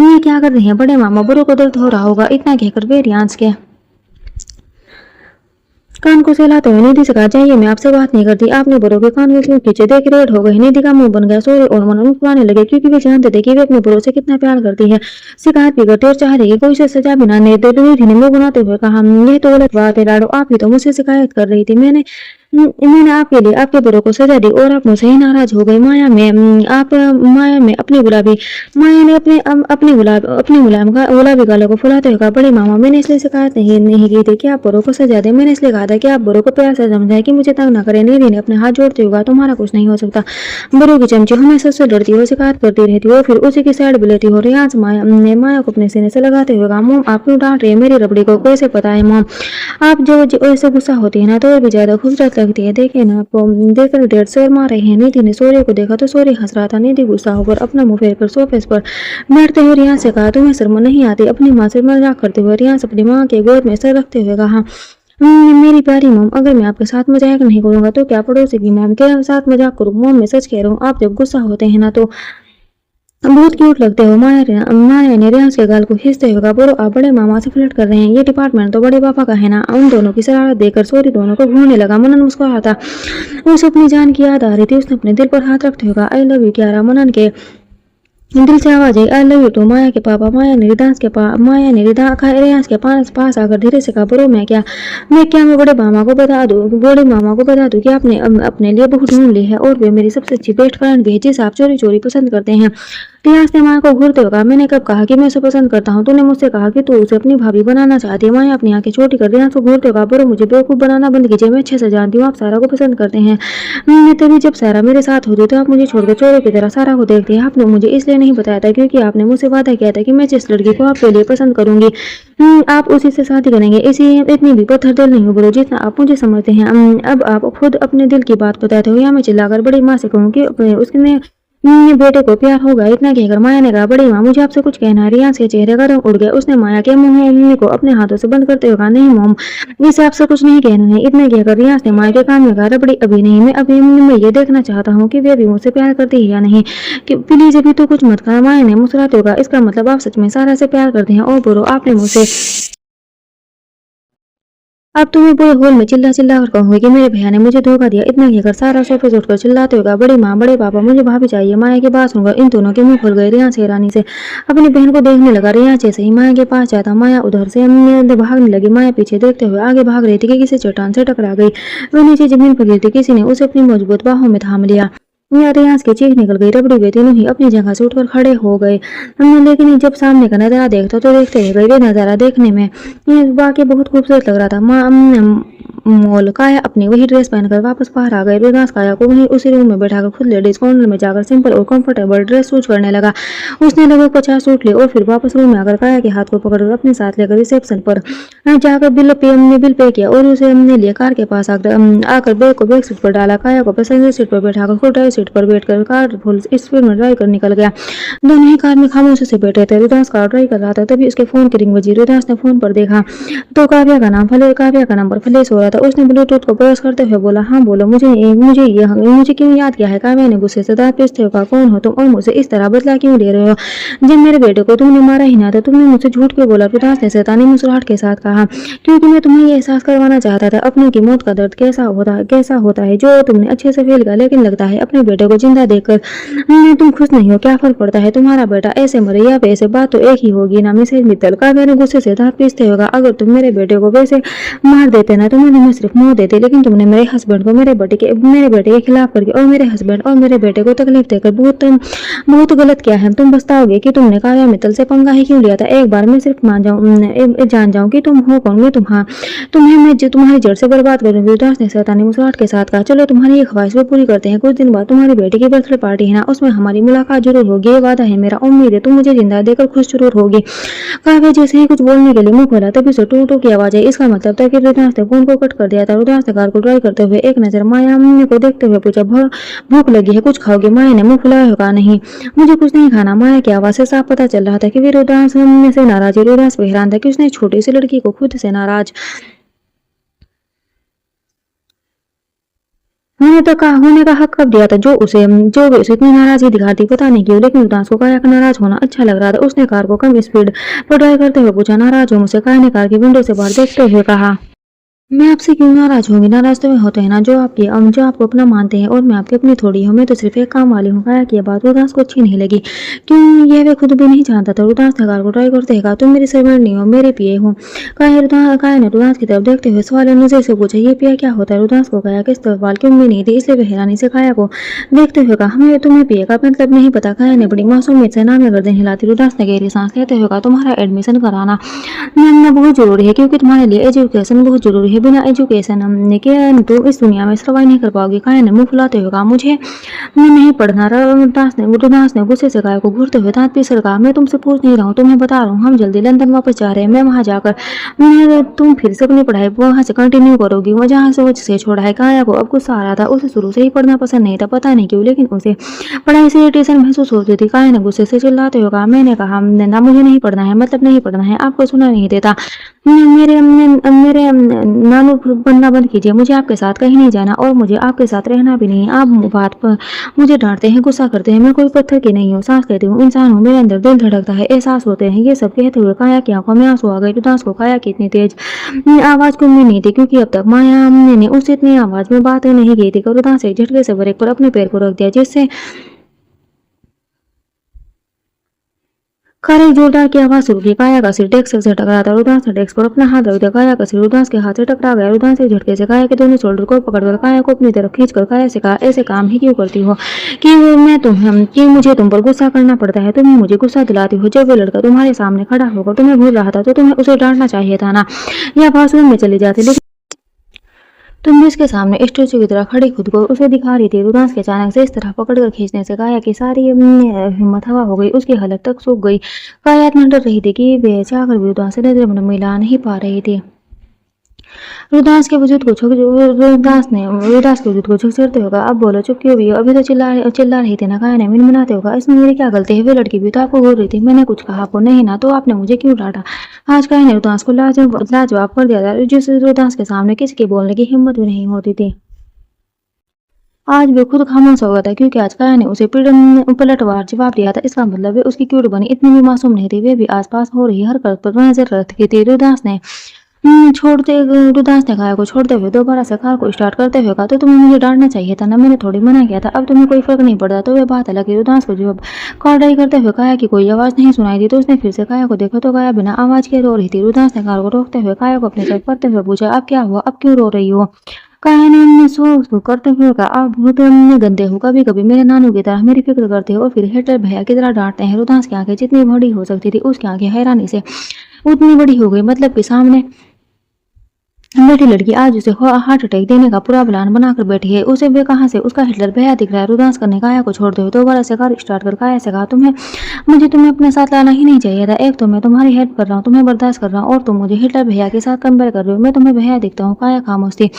ये क्या कर रही है? बड़े मामा, बड़ों को दर्द हो रहा होगा। इतना कहकर वे रियांश के कान को सहलाते हुए निधि से कहा, जाइए, मैं आपसे बात नहीं करती। आपने बड़ों के कान को क्यों खींचे? देख रेड हो गई। निधि का मुंह बन गया सोरे और मन मुस्कुराने लगे, क्योंकि वे जानते थे कि वे अपने बड़ों से कितना प्यार करती है। शिकायत भी करती और चाह रही है कोई से सजा भी ना दे। निधि ने मुंह बनाते हुए कहा, यह तो गलत बात है लाडो, आप ही तो मुझसे शिकायत कर रही थी। मैंने आपके लिए आपके बड़ों को सजा दी और आप मुझसे ही नाराज हो गई। माया में अपनी गुलाबी माया ने अपने गुलाबी गालों को फुलाते हुए कहा, बड़े मामा, मैंने इसलिए शिकायत नहीं की थी कि आप बड़ों को सजा दें। मैंने इसलिए कहा था कि आप बड़ों को प्यार से समझाएं कि मुझे तंग ना करें। निधि ने अपने हाथ जोड़ते हुए कहा, तुम्हारा कुछ नहीं हो सकता। बड़ों की चमची हमेशा से लड़ती हो, शिकायत करती रहती हो, फिर उसी की साइड भी लेती हो। रियांश ने माया को अपने सीने से लगाते हुए कहा, मोम, आप क्यों डांट रही है मेरी रबड़ी को? कैसे पता है मोम, आप जो ऐसे गुस्सा होती है ना तो भी ज्यादा खूबसूरत लगती है। देखे ना, आपको देखकर डेढ़ शोर मार रहे हैं। निधि ने सूर्य को देखा तो सूर्य हंस रहा था। निधि गुस्सा होकर अपना मुंह फेर कर सोफे पर बैठते हुए रियांश से कहा, तुम्हें शर्म नहीं आती? अपनी माँ से मजाक करते हुए रियांश अपनी माँ के गोद में सर रखते हुए कहा, मेरी प्यारी मोम, अगर मैं आपके साथ मजाक नहीं करूंगा तो क्या पड़ोसी की मोम के साथ मजाक करूँ? मोम, मैं सच कह रहा हूँ, आप जब गुस्सा होते हैं ना तो बहुत क्यूट लगते हो। माया ने रियांश के गाल को खींचते हुए कहा, बोलो, आप बड़े मामा से फ्लर्ट कर रहे हैं? ये डिपार्टमेंट तो बड़े पापा का है ना। उन दोनों की शरारत देखकर सोरी दोनों को घूरने लगा। मनन मुस्कुरा था, उसे अपनी जान की याद आ रही थी। उसने अपने दिल पर हाथ रखते हुए कहा, आई लव यू क्यारा। मनन के दिल से आवाज आई, आई लव यू टू माया के पापा। माया ने रियांश के पास आकर धीरे से कहा, बरो, मैं बड़े मामा को बता दूं कि आपने अपने लिए बहू ढूंढ ली है और वे मेरी सबसे अच्छी बेस्ट फ्रेंड भी है, जिसे आप चोरी चोरी पसंद करते हैं। रियांश ने माया को घूरते हुए कहा, मैंने कब कहा कि मैं उसे पसंद करता हूँ? तूने मुझसे कहा कि तू उसे अपनी भाभी बनाना चाहती है। माया अपनी आंखें छोटी कर रियांश को घूरते हुए कहा, बरो, मुझे बेवकूफ बनाना बंद कीजिए। मैं अच्छे से जानती हूँ आप सारा को पसंद करते हैं। तभी जब सारा मेरे साथ होती तो आप मुझे छोड़कर चोरों की तरह सारा को देखते हैं। आपने मुझे इसलिए नहीं बताया था क्योंकि आपने मुझसे वादा किया था कि मैं जिस लड़की को आपके लिए पसंद करूंगी आप उसी से शादी करेंगे। इतनी भी पत्थर दिल नहीं हो बरो, जितना आप मुझे समझते हैं। अब आप खुद अपने दिल की बात बताते हो या मैं चिल्लाकर बड़ी माँ से कहूँ कि उसने बेटे को प्यार होगा? इतना कहकर माया ने कहा, बड़ी माँ, मुझे आपसे कुछ कहना है। रियांश के चेहरे का रंग उड़ गया। उसने माया के मुंह को अपने हाथों से बंद करते हुए कहा, नहीं मोम, इसे आपसे कुछ नहीं कहना है। इतना कहकर रियांश ने माया के कान में कहा, रबड़ी, अभी नहीं, मैं ये देखना चाहता हूँ कि वे भी मुझसे प्यार करती है या नहीं। कि प्लीज अभी तो कुछ मत कहा। माया ने मुस्कुराते हुए कहा, इसका मतलब आप सच में सारा से प्यार करते हैं? और बोलो, आपने मुझसे अब तुम्हें पूरे हॉल में चिल्ला कर कहूंगी कि मेरे भैया ने मुझे धोखा दिया। इतना कहकर सारा सोफे से उठकर चिल्लाते हुए कहा, बड़ी माँ, बड़े पापा, मुझे भाभी चाहिए। माया की बात सुनकर इन दोनों के मुंह खुल गए। रियांश हैरानी से अपनी बहन को देखने लगा। रियांश जैसे ही माया के पास जाता माया उधर से भागने लगी। माया पीछे देखते हुए आगे भाग रही थी कि किसी चट्टान से टकरा गई। वह नीचे जमीन पर गिरती, किसी ने उसे अपनी मजबूत बाहों में थाम लिया। रियांश की चीख निकल गई। रबड़ी वे तीनों ही अपनी जगह से उठकर खड़े हो गए। लेकिन जब सामने का नजारा देखता तो देखते रह गए। वे नजारा देखने में ये वाकई बहुत खूबसूरत लग रहा था। मॉल काया अपनी वही ड्रेस पहनकर वापस बाहर आ गए। रियांश काया को वहीं उसी रूम में बैठाकर खुद लेडीज कॉर्नर में जाकर सिंपल और कंफर्टेबल ड्रेस सूट करने लगा। उसने लगभग 50 सूट लिए और फिर वापस रूम में आकर काया के हाथ को पकड़कर अपने साथ लेकर रिसेप्शन पर जाकर बिल पे किया और उसे हमने लिए कार के पास आकर बैग को बैक सीट पर डाला। काया को पैसेंजर सीट पर बैठाकर खुद ड्राइव सीट पर बैठकर कार फुल स्पीड में ड्राइव कर निकल गया। दोनों ही कार में खामोशी से बैठे थे। रियांश कार ड्राइव कर रहा था, तभी उसके फोन की रिंग बजी। रियांश ने फोन पर देखा तो काव्या का नंबर फ्लैश हो रहा था। उसने ब्लूटूथ को प्रेस करते हुए बोला, हाँ बोलो, मुझे क्यों याद किया है? काव्या ने गुस्से से दांत पीसते हुए कहा, कौन हो तुम और मुझसे इस तरह बदला क्यों ले रहे हो? जब मेरे बेटे को तुमने मारा ही ना था तुमने मुझसे झूठ क्यों बोला? रियांश ने शैतानी मुस्कुराहट के साथ कहा, क्योंकि मैं तुम्हें ये एहसास करवाना चाहता था अपने की मौत का दर्द कैसा होता है, जो तुमने अच्छे से फील किया। लेकिन लगता है अपने बेटे को जिंदा देखकर तुम खुश नहीं हो। क्या फर्क पड़ता है, तुम्हारा बेटा ऐसे मरे या वैसे, बात तो एक ही होगी ना मिसेज मित्तल। काव्या ने गुस्से से दांत पीसते हुए कहा, अगर तुम मेरे बेटे को वैसे मार देते ना तो मैं तुम्हें सिर्फ मुंह देते, लेकिन तुमने मेरे हस्बैंड को मेरे बेटे के खिलाफ करके और मेरे हस्बैंड और मेरे बेटे को तकलीफ देकर बहुत गलत किया है। तुम पछताओगे कि तुमने काव्या मित्तल से पंगा ही क्यों लिया था। एक बार मैं सिर्फ जान जाऊं कि तुम हो कौन। मैं तुम्हें मैं तुम्हारी जड़ से बर्बाद करूंगी। रियांश ने शैतानी मुस्कुराहट के साथ कहा, चलो तुम्हारी ये ख्वाहिश भी पूरी करते हैं। कुछ दिन बाद तुम्हारी बेटी की बर्थडे पार्टी है ना, उसमें हमारी मुलाकात जरूर होगी, ये वादा है मेरा। उम्मीद है तुम मुझे जिंदा देकर खुश जरूर होगी। काव्या जैसे ही कुछ बोलने के लिए मुंह खोला तभी उसे टू टू की आवाज आई। इसका मतलब था कि रियांश ने फोन को कट कट कर दिया था। रुद्रांश ने कार को ड्राइव करते हुए एक नजर माया को देखते हुए पूछा, भूख लगी है, कुछ खाओगे? माया ने मुंह फुलाया हुआ कहा, नहीं, मुझे कुछ नहीं खाना। माया की आवाज से साफ पता चल रहा था कि वे रुद्रांश से नाराज है। रुद्रांश को हैरान था कि उसने छोटी सी लड़की को खुद से नाराज होने का हक कब दिया था, जो भी उसे इतनी नाराजगी दिखाती, पता नहीं क्यों, लेकिन रुद्रांश को काया का नाराज होना अच्छा लग रहा था। उसने कार को कम स्पीड पर ड्राइव करते हुए पूछा, नाराज हो मुझसे? काया ने कार की विंडो से बाहर देखते हुए कहा, मैं आपसे क्यों नाराज होंगी? नाराज तो वे होते हैं ना जो आपको अपना मानते हैं, और मैं आपकी अपनी थोड़ी हूँ। मैं तो सिर्फ एक काम वाली हूँ। काया की बात रुद्रांश को अच्छी नहीं लगी, क्यों यह वे खुद भी नहीं जानता था। रुद्रांश ने कार को ड्राइव करते हुए कहा, तुम मेरी सर्वेंट नहीं हो, मेरे पिए हो। काया ने रुद्रांश की तरफ देखते हुए सवाल नजर से पूछा, ये पिया क्या होता है? रुद्रांश को काया के इस सवाल की उम्मीद नहीं थी, इसलिए वे हैरानी से काया को देखते हुए कहा, हमें तुम्हें पिए का मतलब नहीं पता? काया ने बड़ी मासूमियत से नाम में गर्दन हिलाती। रुद्रांश ने गहरी सांस लेते हुए कहा, तुम्हारा एडमिशन कराना बहुत जरूरी है, क्योंकि तुम्हारे लिए एजुकेशन बहुत जरूरी है। बिना एजुकेशन के तो इस दुनिया में सर्वाइव नहीं कर पाओगे। काया ने मुंह फुलाते हुए कहा, मुझे नहीं पढ़ना। रुद्रांश ने गुस्से से काया को घूरते हुए दांत पीसकर कहा, मैं तुमसे पूछ नहीं रहा हूँ, तुम्हें बता रहा हूँ, हम जल्दी लंदन वापस जा रहे हैं। मैं वहां जाकर तुम फिर से अपनी पढ़ाई वहां से कंटिन्यू करोगी, वो जहाँ से छोड़ा है। काया को अब गुस्सा आ रहा था, उसे शुरू से ही पढ़ना पसंद नहीं था, पता नहीं क्यों, लेकिन उसे पढ़ाई से इरिटेशन महसूस होती थी। काया ने गुस्से से चिल्लाते हुए कहा, मैंने कहा ना, मुझे नहीं पढ़ना है, मतलब नहीं पढ़ना है, आपको सुना नहीं देता। मेरे नानू बनना बंद कीजिए, मुझे आपके साथ कहीं नहीं जाना, और मुझे आपके साथ रहना भी नहीं। आप बात पर मुझे डांटते हैं, गुस्सा करते हैं, मैं कोई पत्थर की नहीं हूँ, सांस लेती हूँ, इंसान हूँ, मेरे अंदर दिल धड़कता है, एहसास होते हैं। ये सब कहते हुए काया की आंखों में आंसू आ गए। रुद्रांश को काया की इतनी तेज आवाज की उम्मीद नहीं थी, क्योंकि अब तक माया ने उससे इतनी आवाज में बात नहीं की थी। रुद्रांश एक झटके से ब्रेक पर अपने पैर को रख दिया, जिससे कार एक जोरदार की आवाज शुरू की। काया का सिर डेस्क से टकरा था। रुद्रांश ने डेस्क पर अपना हाथ रख दिया। काया का सिर रुद्रांश के हाथ से टकरा गया। रुद्रांश एक झटके से काया के दोनों शोल्डर को पकड़कर काया को अपनी तरफ खींचकर काया से कहा, ऐसे काम ही क्यों करती हो कि मुझे तुम पर गुस्सा करना पड़ता है? तुम ही मुझे गुस्सा दिलाती हो। जब वो लड़का तुम्हारे सामने खड़ा होकर तुम्हें घूर रहा था, तो तुम्हें उसे डांटना चाहिए था ना, या बाथरूम में चली जाती, लेकिन तुम भी उसके सामने स्टेचू की तरह खड़ी खुद को उसे दिखा रही थी। रुद्रांश के अचानक से इस तरह पकड़कर खींचने से काया की सारी हिम्मत हवा हो गई, उसकी हालत तक सूख गई। काया इतना डर रही थी कि वे चाहकर भी रुद्रांश से नजर मिला नहीं पा रही थी। रुद्रांश के वजूद को झकझोरते होगा, अब बोलो, चुप क्यों भी हो? अभी तो चिल्ला रही थी ना? काया ने मिनमिनाते होगा, इसमें मेरी क्या गलती है? वे लड़की भी तो आपको घूर रही थी, मैंने कुछ कहा आपको? नहीं ना, तो आपने मुझे क्यों डांटा? आज काया ने रुद्रांश को लाजवाब कर दिया था, जिस रुद्रांश के सामने किसी के बोलने की हिम्मत भी नहीं होती थी। आज वे खुद खामोश हो गया था, क्योंकि आज काया ने उसे पलटवार जवाब दिया था। इसका मतलब वे उसकी क्यूट बनी इतनी भी मासूम नहीं थी, वे भी आसपास हो रही हरकत पर नजर रखती थी। रुद्रांश ने काया को छोड़ते हुए दोबारा से कार को स्टार्ट करते हुए कहा, तो तुम्हें मुझे डांटना चाहिए था ना, मैंने थोड़ी मना किया था, अब तुम्हें कोई फर्क नहीं पड़ता, तो वे बात अलग है। रुद्रांश को जब कार ड्राइव करते हुए काया की कोई आवाज नहीं सुनाई दी, तो उसने फिर से काया को देखा, तो काया बिना आवाज के रो रही थी। रुद्रांश ने कार को रोकते हुए काया को अपनी तरफ करते हुए पूछा, अब क्या हुआ, अब क्यों रो रही हो? काया ने सो करते हुए कहा, आप बहुत गंदे हो, कभी कभी मेरे नानू की तरह मेरी फिक्र करते हो, और फिर हिटलर भैया की तरह डांटते हैं। रुद्रांश की आंखें जितनी बड़ी हो सकती थी, उसकी आंखें हैरानी से उतनी बड़ी हो गई, मतलब कि सामने बैठी लड़की आज उसे हार्ट अटैक देने का पूरा प्लान बनाकर बैठी है। उसे वे कहां से उसका हिटलर भैया दिख रहा है। रुद्रांश करने काया को छोड़ते हुए दोबारा से कार स्टार्ट कर काया से कहा, तुम्हें अपने साथ लाना ही नहीं चाहिए था। एक तो मैं तुम्हारी हेल्प कर रहा हूँ, तुम्हें बर्दाश्त कर रहा हूँ, और तुम मुझे हिटलर भैया के साथ कंपेयर कर रहे हो। मैं तुम्हें भैया दिखता हूँ? काया खामोश थी,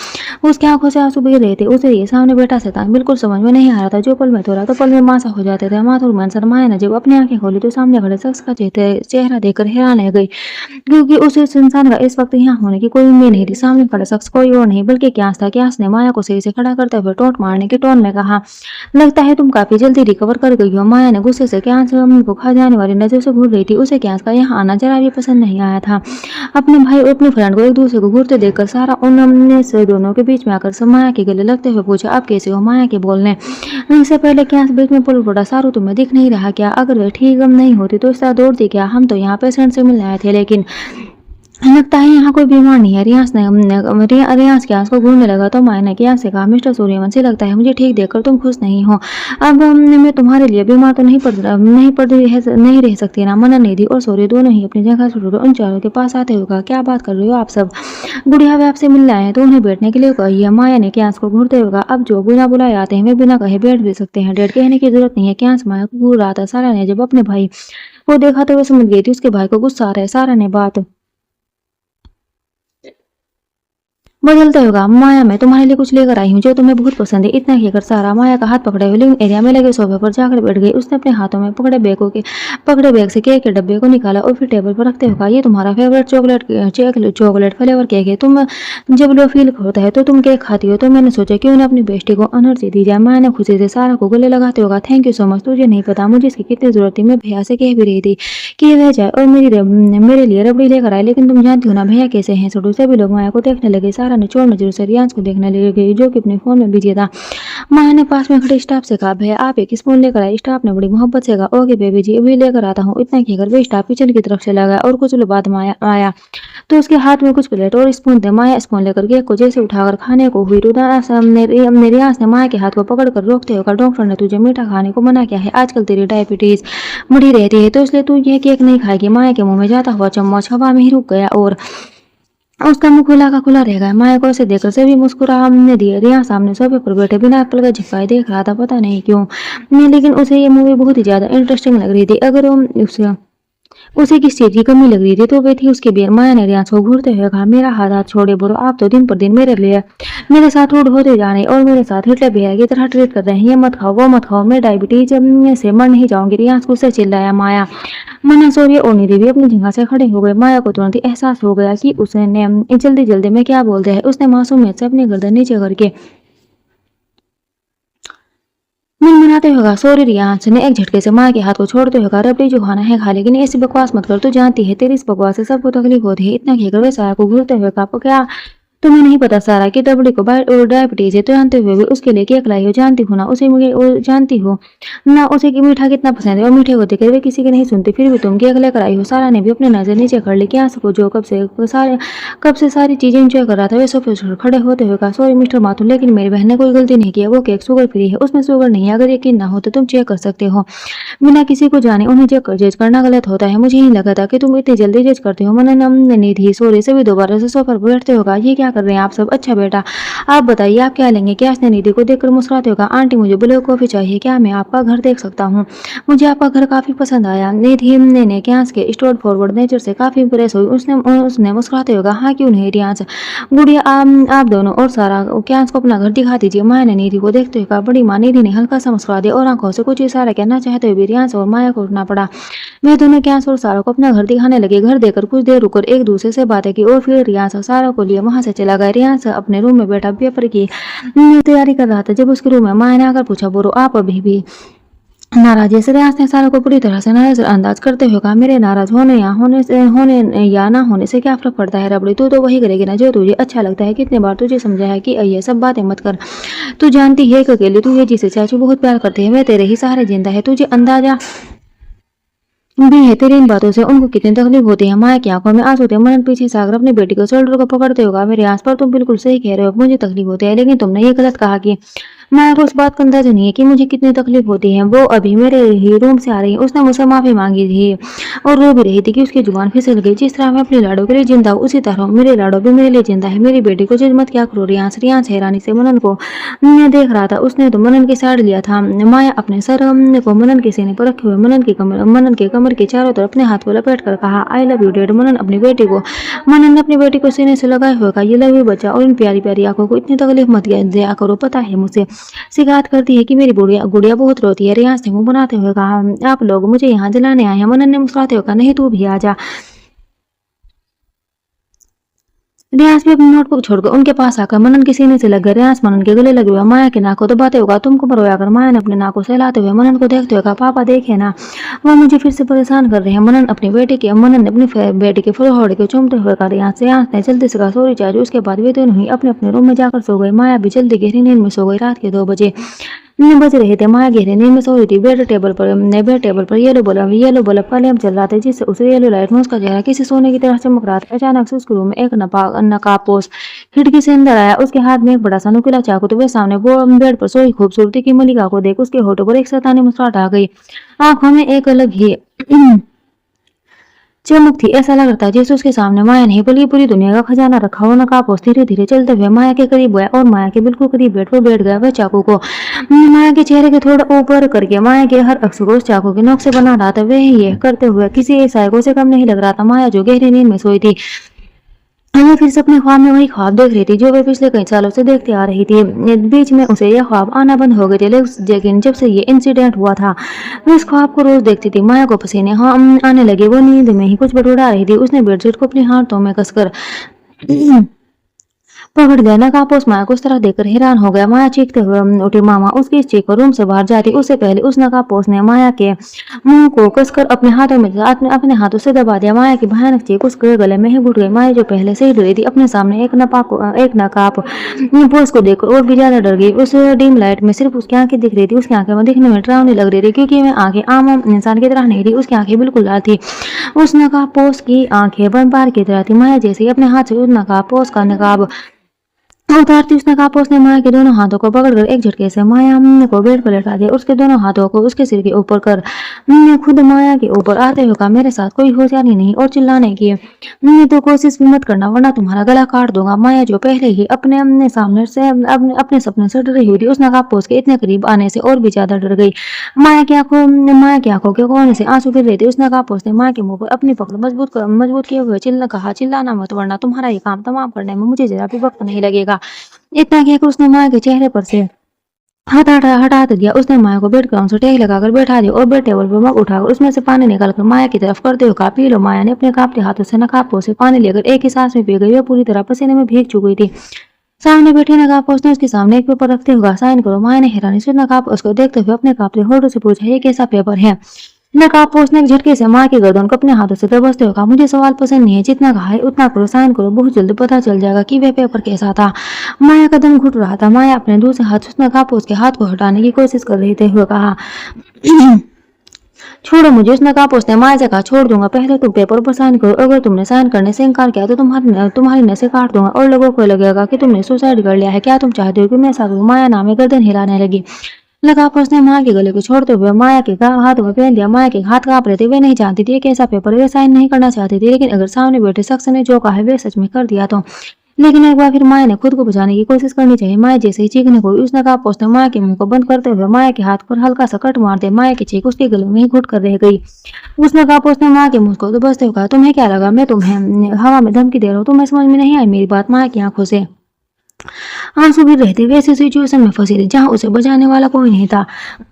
उसकी आंखों से आंसू बह रहे थे। उसे ये सामने बैठा शैतान बिल्कुल समझ में नहीं आ रहा था। जो पल में तोड़ा तो पल में मासा हो जाते थे। माथुर मनसर माया ने जब अपनी आंखें खोली, तो सामने खड़े शख्स का चेहरा देखकर हैरान रह गई, क्योंकि उस इंसान का इस वक्त यहाँ होने की कोई उम्मीद नहीं थी। सामने खड़ा शख्स कोई और नहीं बल्कि क्यास था। क्यास ने माया को सही से खड़ा करते हुए टोंट मारने के टोन में कहा, लगता है तुम काफी जल्दी रिकवर कर गई हो। माया ने गुस्से से क्यास को खा जाने वाली नजर से घूर रही थी। उसे क्यास का यहाँ आना जरा भी पसंद नहीं आया था। अपने भाई और अपनी फ्रेंड को एक दूसरे को घूरते देखकर सारा उन से दोनों के बीच में आकर माया के गले लगते हुए पूछा, आप कैसे हो? माया के बोलने से पहले क्यास बीच में पुल पड़ा, सारू तुम्हें दिख नहीं रहा क्या? अगर वे ठीक नहीं होती तो इस तरह दौड़ती क्या? हम तो यहाँ पेशेंट से मिलने आए थे, लेकिन लगता है यहाँ कोई बीमार नहीं है। रियाज क्यास को घूरने लगा, तो माया ने क्यास से कहा, मिस्टर सूर्यवंशी, लगता है मुझे ठीक देखकर तुम खुश नहीं हो। अब मैं तुम्हारे लिए बीमार तो नहीं रह सकती ना। मनन निधि और सूर्य दोनों ही अपनी जगह से उन चारों के पास आते हुए कहा, क्या बात कर रहे हो आप सब? गुड़िया वे आपसे मिलने आए हैं, तो उन्हें बैठने के लिए कही है। माया ने क्यास को घूरते हुए कहा, अब जो बिना बुलाए आते हैं वे बिना कहे बैठ भी सकते हैं, डेढ़ कहने की जरूरत नहीं है। क्यास माया को घूर रहा था। सारा ने जब अपने भाई को देखा तो वे समझ गई थी उसके भाई को गुस्सा आ रहा है। सारा ने बात बदलता होगा। माया, मैं तुम्हारे लिए कुछ लेकर आई हूँ जो तुम्हें बहुत पसंद है। इतना कहकर सारा माया का हाथ पकड़े हुए लिविंग एरिया में लगे सोफे पर जाकर बैठ गई। उसने अपने हाथों में पकड़े बैग से केक के डब्बे को निकाला और फिर टेबल पर रखते हुए, ये तुम्हारा फेवरेट चॉकलेट फ्लेवर केक है। तुम जब लो फील होता है तो तुम केक खाती हो, तो मैंने सोचा क्यों ना अपनी बेस्टी को एनर्जी दी जाए। माया ने खुशी से सारा को गले लगाते होगा, थैंक यू सो मच। तुझे नहीं पता मुझे इसकी कितनी जरूरत थी। मैं भैया से कह भी रही थी कि वह जाए और मेरे लिए रबड़ी लेकर आए, लेकिन तुम जानती हो ना भैया कैसे हैं। छोटू सभी लोग माया को देखने लगे। सारा ने चोर नजरों से रियांश को देखने लगी जो कि अपने फोन में बिजी था। माया ने पास में खड़े स्टाफ से कहा, भैया आप एक स्पून लेकर आए। स्टाफ ने बड़ी मोहब्बत से कहा, ओके बेबी जी अभी लेकर आता हूँ। इतना कहकर वे स्टाफ किचन की तरफ चला गया और कुछ लोग बाद माया आया तो उसके हाथ में कुछ प्लेट और स्पून थे। माया स्पून लेकर केक को जैसे उठाकर खाने को हुई, रियांश ने माया के हाथ को पकड़कर रोकते हुए, डॉक्टर ने तुझे मीठा खाने को मना किया है, आजकल तेरी डायबिटीज बढ़ी रहती है तो इसलिए तू यह केक नहीं खाएगी। माया के मुंह में जाता हुआ चम्मच हवा में ही रुक गया और उसका मुंह खुला का खुला रह गया। माया को उसे देखकर सभी मुस्कुराने दिए। रिया सामने सोफे पर बैठे बिना पलक झपकाए देख रहा था, पता नहीं क्यों, लेकिन उसे ये मूवी बहुत ही ज्यादा इंटरेस्टिंग लग रही थी। अगर उसे किस चीज की कमी लग रही थी तो वे थी उसके बेर। माया ने रियांश को घूरते हुए कहा, मेरा हाथ छोड़े बुरो, आप तो दिन पर दिन मेरे साथ रूड होते जा रहे और मेरे साथ हिटलर भैया की तरह ट्रीट कर रहे हैं। ये मत खाओ वो मत खाओ, मैं डायबिटीज से मर नहीं जाऊंगी। रियांश गुस्से चिल्लाया। माया, मना, सौर्य और निधि भी अपनी जगह से खड़े हो गए। माया को तुरंत ही एहसास हो गया कि उसने जल्दी जल्दी में क्या बोल दिया है। उसने मासूमियत से अपनी गर्दन नीचे करके मिनमिनाते हुए सॉरी रियांश ने एक झटके से माँ के हाथ को छोड़ते हुए कहा, रबड़ी जो खाना है खा, लेकिन ऐसी बकवास मत कर, तू जानती है तेरी इस बकवास से सबको तकलीफ होती है। इतना कहकर वे सारा को घूरते हुए कहा, क्या तुम्हें नहीं पता सारा कि रबड़ी को डायबिटीज है, तो जानते हुए भी उसके लिए केक लाई हो। जानती हूँ ना उसे जानती हो ना उसे कि मीठा कितना पसंद है और मीठे को देखकर वे किसी की नहीं सुनती, फिर भी तुम केक लेकर आई हो। सारा ने भी अपने नजर नीचे कर ली। क्या सको जो कब से सारी चीजें इंजॉय कर रहा था, वे सोफे पर खड़े होते हुए कहा, सॉरी मिस्टर माथुर, लेकिन मेरी बहन ने कोई गलती नहीं की है। वो केक शुगर फ्री है, उसमें शुगर नहीं है। अगर यकीन ना हो तो तुम चेक कर सकते हो बिना किसी को जाने। उन्हें जज करना गलत होता है। मुझे नहीं लगा था कि तुम इतनी जल्दी जज करते हो। मैंने नहीं थी सॉरी। सभी दोबारा से सोफे पर बैठते होगा, ये क्या कर रहे हैं आप सब। अच्छा बेटा आप बताइए आप क्या लेंगे। क्या इसने निधि को देखकर मुस्कुराते होगा, आंटी मुझे ब्लैक कॉफी चाहिए, क्या मैं आपका घर देख सकता हूँ। मुझे आपका घर काफी पसंद आया। निधि ने क्या के स्ट्रेट फॉरवर्ड नेचर से काफी इंप्रेस हुई। उसने मुस्कुराते होगा, हाँ क्यों नहीं रियांश, गुड़िया आप दोनों और सारा क्या को अपना घर दिखा दीजिए। माया ने निधि को देखते हुए कहा, बड़ी माँ। निधि ने हल्का सा मुस्कुरा दिया और आंखों से कुछ इशारा करना चाहते हुए रियांश और माया को उठना पड़ा। वे दोनों क्यांस और सारा को अपना घर दिखाने लगे। घर देकर कुछ देर रुकर एक दूसरे से बातें की और फिर रियांश सारा को लिए वहां से चला गया। रियांश अपने रूम में बैठा पेपर की तैयारी कर रहा था जब उसके रूम में माया ने आकर पूछा, बोरो आप अभी भी नाराज है। रियांश ने सारा को पूरी तरह से नजरअंदाज करते हुए कहा, मेरे नाराज होने या ना होने से क्या फर्क पड़ता है रबड़ी, तू तो वही करेगी ना जो तुझे अच्छा लगता है। कितने बार तुझे समझाया कि ये सब बातें मत कर, तू जानती है कि अकेले तू ये जिसे चाचू बहुत प्यार करते हैं मैं तेरे ही सहारे जिंदा है। तुझे अंदाजा भी है तेरी इन बातों से उनको कितनी तकलीफ होती है। माया की आंखों में आंसू थे। मनन पीछे सागर अपनी बेटी को शोल्डर को पकड़ते होगा, मेरे आस पर तुम बिल्कुल सही कह रहे हो, मुझे तकलीफ होती है, लेकिन तुमने ये गलत कहा कि माया को उस बात का अंदाजा नहीं है कि मुझे कितनी तकलीफ होती है। वो अभी मेरे ही रूम से आ रही है, उसने मुझसे माफी मांगी थी और रो भी रही थी कि उसकी जुबान फिसल गई। जिस तरह मैं अपनी लाडो के लिए जिंदा हूँ उसी तरह मेरे लाडो भी मेरे लिए जिंदा है। मेरी बेटी को जज मत क्या करो। रियांश हैरानी से मनन को देख रहा था। उसने तो मनन की साइड लिया था। माया अपने सर को मनन के सीने पर रखे हुए मनन के कमर के चारों तरफ अपने हाथ को लपेट कर कहा, आई लव यू डैड। मनन ने अपनी बेटी को सीने से लगाए हुए कहा, ये लव यू बच्चा, और इन प्यारी प्यारी आंखों को इतनी तकलीफ मत दिया करो। पता है मुझसे शिकायत करती है कि मेरी गुड़िया बहुत रोती है। रियांश ने मुंह बनाते हुए कहा, आप लोग मुझे यहाँ जलाने आए हैं। मनन ने मुस्कुराते हुए कहा, नहीं तू भी आ जा। रियांश भी अपनी नोटबुक छोड़कर उनके पास आकर मनन के सीने से लग गया। रियांश मनन के गले लगे हुए माया के नाक को दबाते होगा, तुमको मरोया कर। माया ने अपने नाक को सहलाते हुए मनन को देखते हुए कहा, पापा देखे ना वो मुझे फिर से परेशान कर रहे हैं। मनन ने अपनी बेटी के फोrehead को चूमते हुए कहा, रियांश ने जल्दी से कहा, सॉरी चाचू। उसके बाद वे दोनों ही अपने अपने रूम में जाकर सो गए। माया भी जल्दी गहरी नींद में सो गई। रात के 2 बज रहे थे। माया गहरी नींद में सो रही थी। बेड टेबल पर येलो बल्ब का लैंप चल रहा था, जिससे उसे येलो लाइट में उसका चेहरा किसी सोने की तरह चमक रहा था। अचानक से उसके रूम में एक नकाबपोश खिड़की से अंदर आया। उसके हाथ में एक बड़ा सा नुकीला चाकू, तो वे सामने बेड पर सोई खूबसूरती की मलिका को देख उसके होठों पर एक शैतानी मुस्कुराहट आ गई। आंखों में एक अलग ही चमक थी। ऐसा लग रहा था जैसे उसके सामने माया नहीं बल्कि पूरी दुनिया का खजाना रखा हो। नकाबपोश धीरे धीरे चलते हुए माया के करीब गया और माया के बिल्कुल करीब बेड पर बैठ गया। वह चाकू को माया के चेहरे के थोड़ा ऊपर करके माया के हर अक्स को उस चाकू के नोक से बना रहा था। वह ये करते हुए किसी साइको से कम नहीं लग रहा था। माया जो गहरी नींद में सोई थी वो फिर से अपने ख्वाब में वही ख्वाब देख रही थी जो वे पिछले कई सालों से देखती आ रही थी। बीच में उसे यह ख्वाब आना बंद हो गए थे, लेकिन जब से ये इंसिडेंट हुआ था वो इस ख्वाब को रोज देखती थी। माया को पसीने आने लगे, वो नींद में ही कुछ बड़बड़ा रही थी। उसने बेडशीट को अपने हाथों में कसकर पकड़ गया। नकाब उस माया को उस तरह देखकर हैरान हो गया। माया चीखते हुए उठी। मामा उसकी इस चीख को रूम से बाहर जाती उससे पहले उस नकाबपोश ने माया के मुंह को कसकर अपने हाथों में अपने हाथों से दबा दिया। माया की भयानक चीख उसके गले में ही घुट गई। माया जो पहले से ही डरी थी अपने सामने एक नकाबपोश को देखकर और भी ज्यादा डर गई। उस डिम लाइट में सिर्फ उसकी आंखें दिख रही थी। उसकी आंखें दिखने में डरावनी लग रही थी क्योंकि वह आंखें आम इंसान की तरह नहीं थी। उसकी आंखें बिल्कुल लाल थी। उस नकाबपोश की आंखें वैम्पायर की तरह थी। माया जैसे ही अपने हाथ से उस नकाबपोश का नकाब उतारती उस नकाबपोश ने माया के दोनों हाथों को पकड़कर एक झटके से माया को बेड पर लेटा दिया। उसके दोनों हाथों को उसके सिर के ऊपर कर खुद माया के ऊपर आते हुए कहा, मेरे साथ कोई होशियारी नहीं। और चिल्लाने की तो कोशिश भी मत करना वरना तुम्हारा गला काट दूंगा। माया जो पहले ही अपने सामने से अपने सपने से डर रही हुई थी उस नकाबपोश के इतने करीब आने से और भी ज्यादा डर गई। माया की आंखों के कोने से आंसू गिर रहे थे। उस नकाबपोश ने माया के मुंह पर अपनी पकड़ मजबूत किए हुए चिल्लाना मत वरना तुम्हारा ये काम तमाम करने में मुझे जरा भी वक्त नहीं लगेगा। इतना कहकर उसने माया के चेहरे पर से हाथ हटा दिया। उसने माया को बेड ग्राउंड से टेक लगाकर बैठा दिया और बेड टेबल पर मग उठाकर उसमें से पानी निकालकर माया की तरफ करते हुए कहा, पी लो। माया ने अपने कांपते हाथों से नकाबपोश से पानी लेकर एक ही सांस में पी गई। वह पूरी तरह पसीने में भीग चुकी थी। सामने बैठी नकाबपोश ने उसके सामने एक पेपर रखते हुए साइन करो। माया ने हैरानी से नकाबपोश को देखते हुए अपने कांपते होठों से पूछा, ये कैसा पेपर है? नकाबपोश ने एक झटके से माँ की गर्दन को अपने हाथों से दबोचते हुए कहा, मुझे सवाल पसंद नहीं है, जितना कहा है उतना करो, साइन करो, बहुत जल्दी पता चल जाएगा कि वह पेपर कैसा था। माया का दम घुट रहा था। माया अपने दूसरे हाथ से नकाबपोश के हाथ को हटाने की कोशिश कर रही थी हुए कहा, छोड़ो मुझे। उस नकाबपोश ने माया से कहा, छोड़ दूंगा, पहले तुम पेपर पर साइन करो। अगर तुमने साइन करने से इनकार किया तो तुम्हारी नसें काट दूंगा और लोगों को लगेगा कि तुमने सुसाइड कर लिया है। क्या तुम चाहते हो कि मैं ऐसा करूं? माया नामे गर्दन हिलाने लगी। नकाबपोश ने माया के गले को छोड़ते हुए माया के हाथों में पहन दिया। माया के हाथ कांप रहे थे। वे नहीं जानती थी कि ऐसा पेपर वे साइन नहीं करना चाहती थी, लेकिन अगर सामने बैठे शख्स ने जो कहा है वे सच में कर दिया तो। लेकिन एक बार फिर माया ने खुद को बचाने की कोशिश करनी चाहिए। माया जैसे ही चीखने को उस नकाबपोश ने माया के मुंह को बंद करते हुए माया के हाथ पर हल्का सा कट मार दिया। माया की चीख उसके गले में ही घुट कर रह गई। उस नकाबपोश ने माया के मुंह को दबोचते हुए कहा, तुम्हें क्या लगा मैं तुम्हें हवा में धमकी दे रहा हूँ? तुम्हें समझ में नहीं आई मेरी बात? माया की आंखों से आंसू गिर रहे थे। वैसे सिचुएशन में फंसी थी जहां उसे बचाने वाला कोई नहीं था।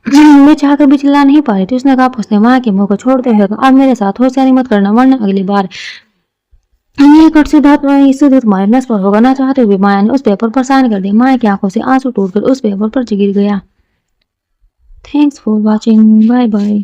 मैं चाहकर भी चिल्ला नहीं पा रही थी। उसने नकाबपोश ने माया के मुंह को छोड़ते हुए कहा, अब मेरे साथ होशियारी मत करना वरना अगली बार ये कट सीधा तुम्हारे नस पर होगा। ना चाहते हुए माया ने उस पेपर पर साइन कर दिया। माया की आंखों से आंसू टूटकर उस पेपर पर गिर गया। Thanks for watching. Bye bye.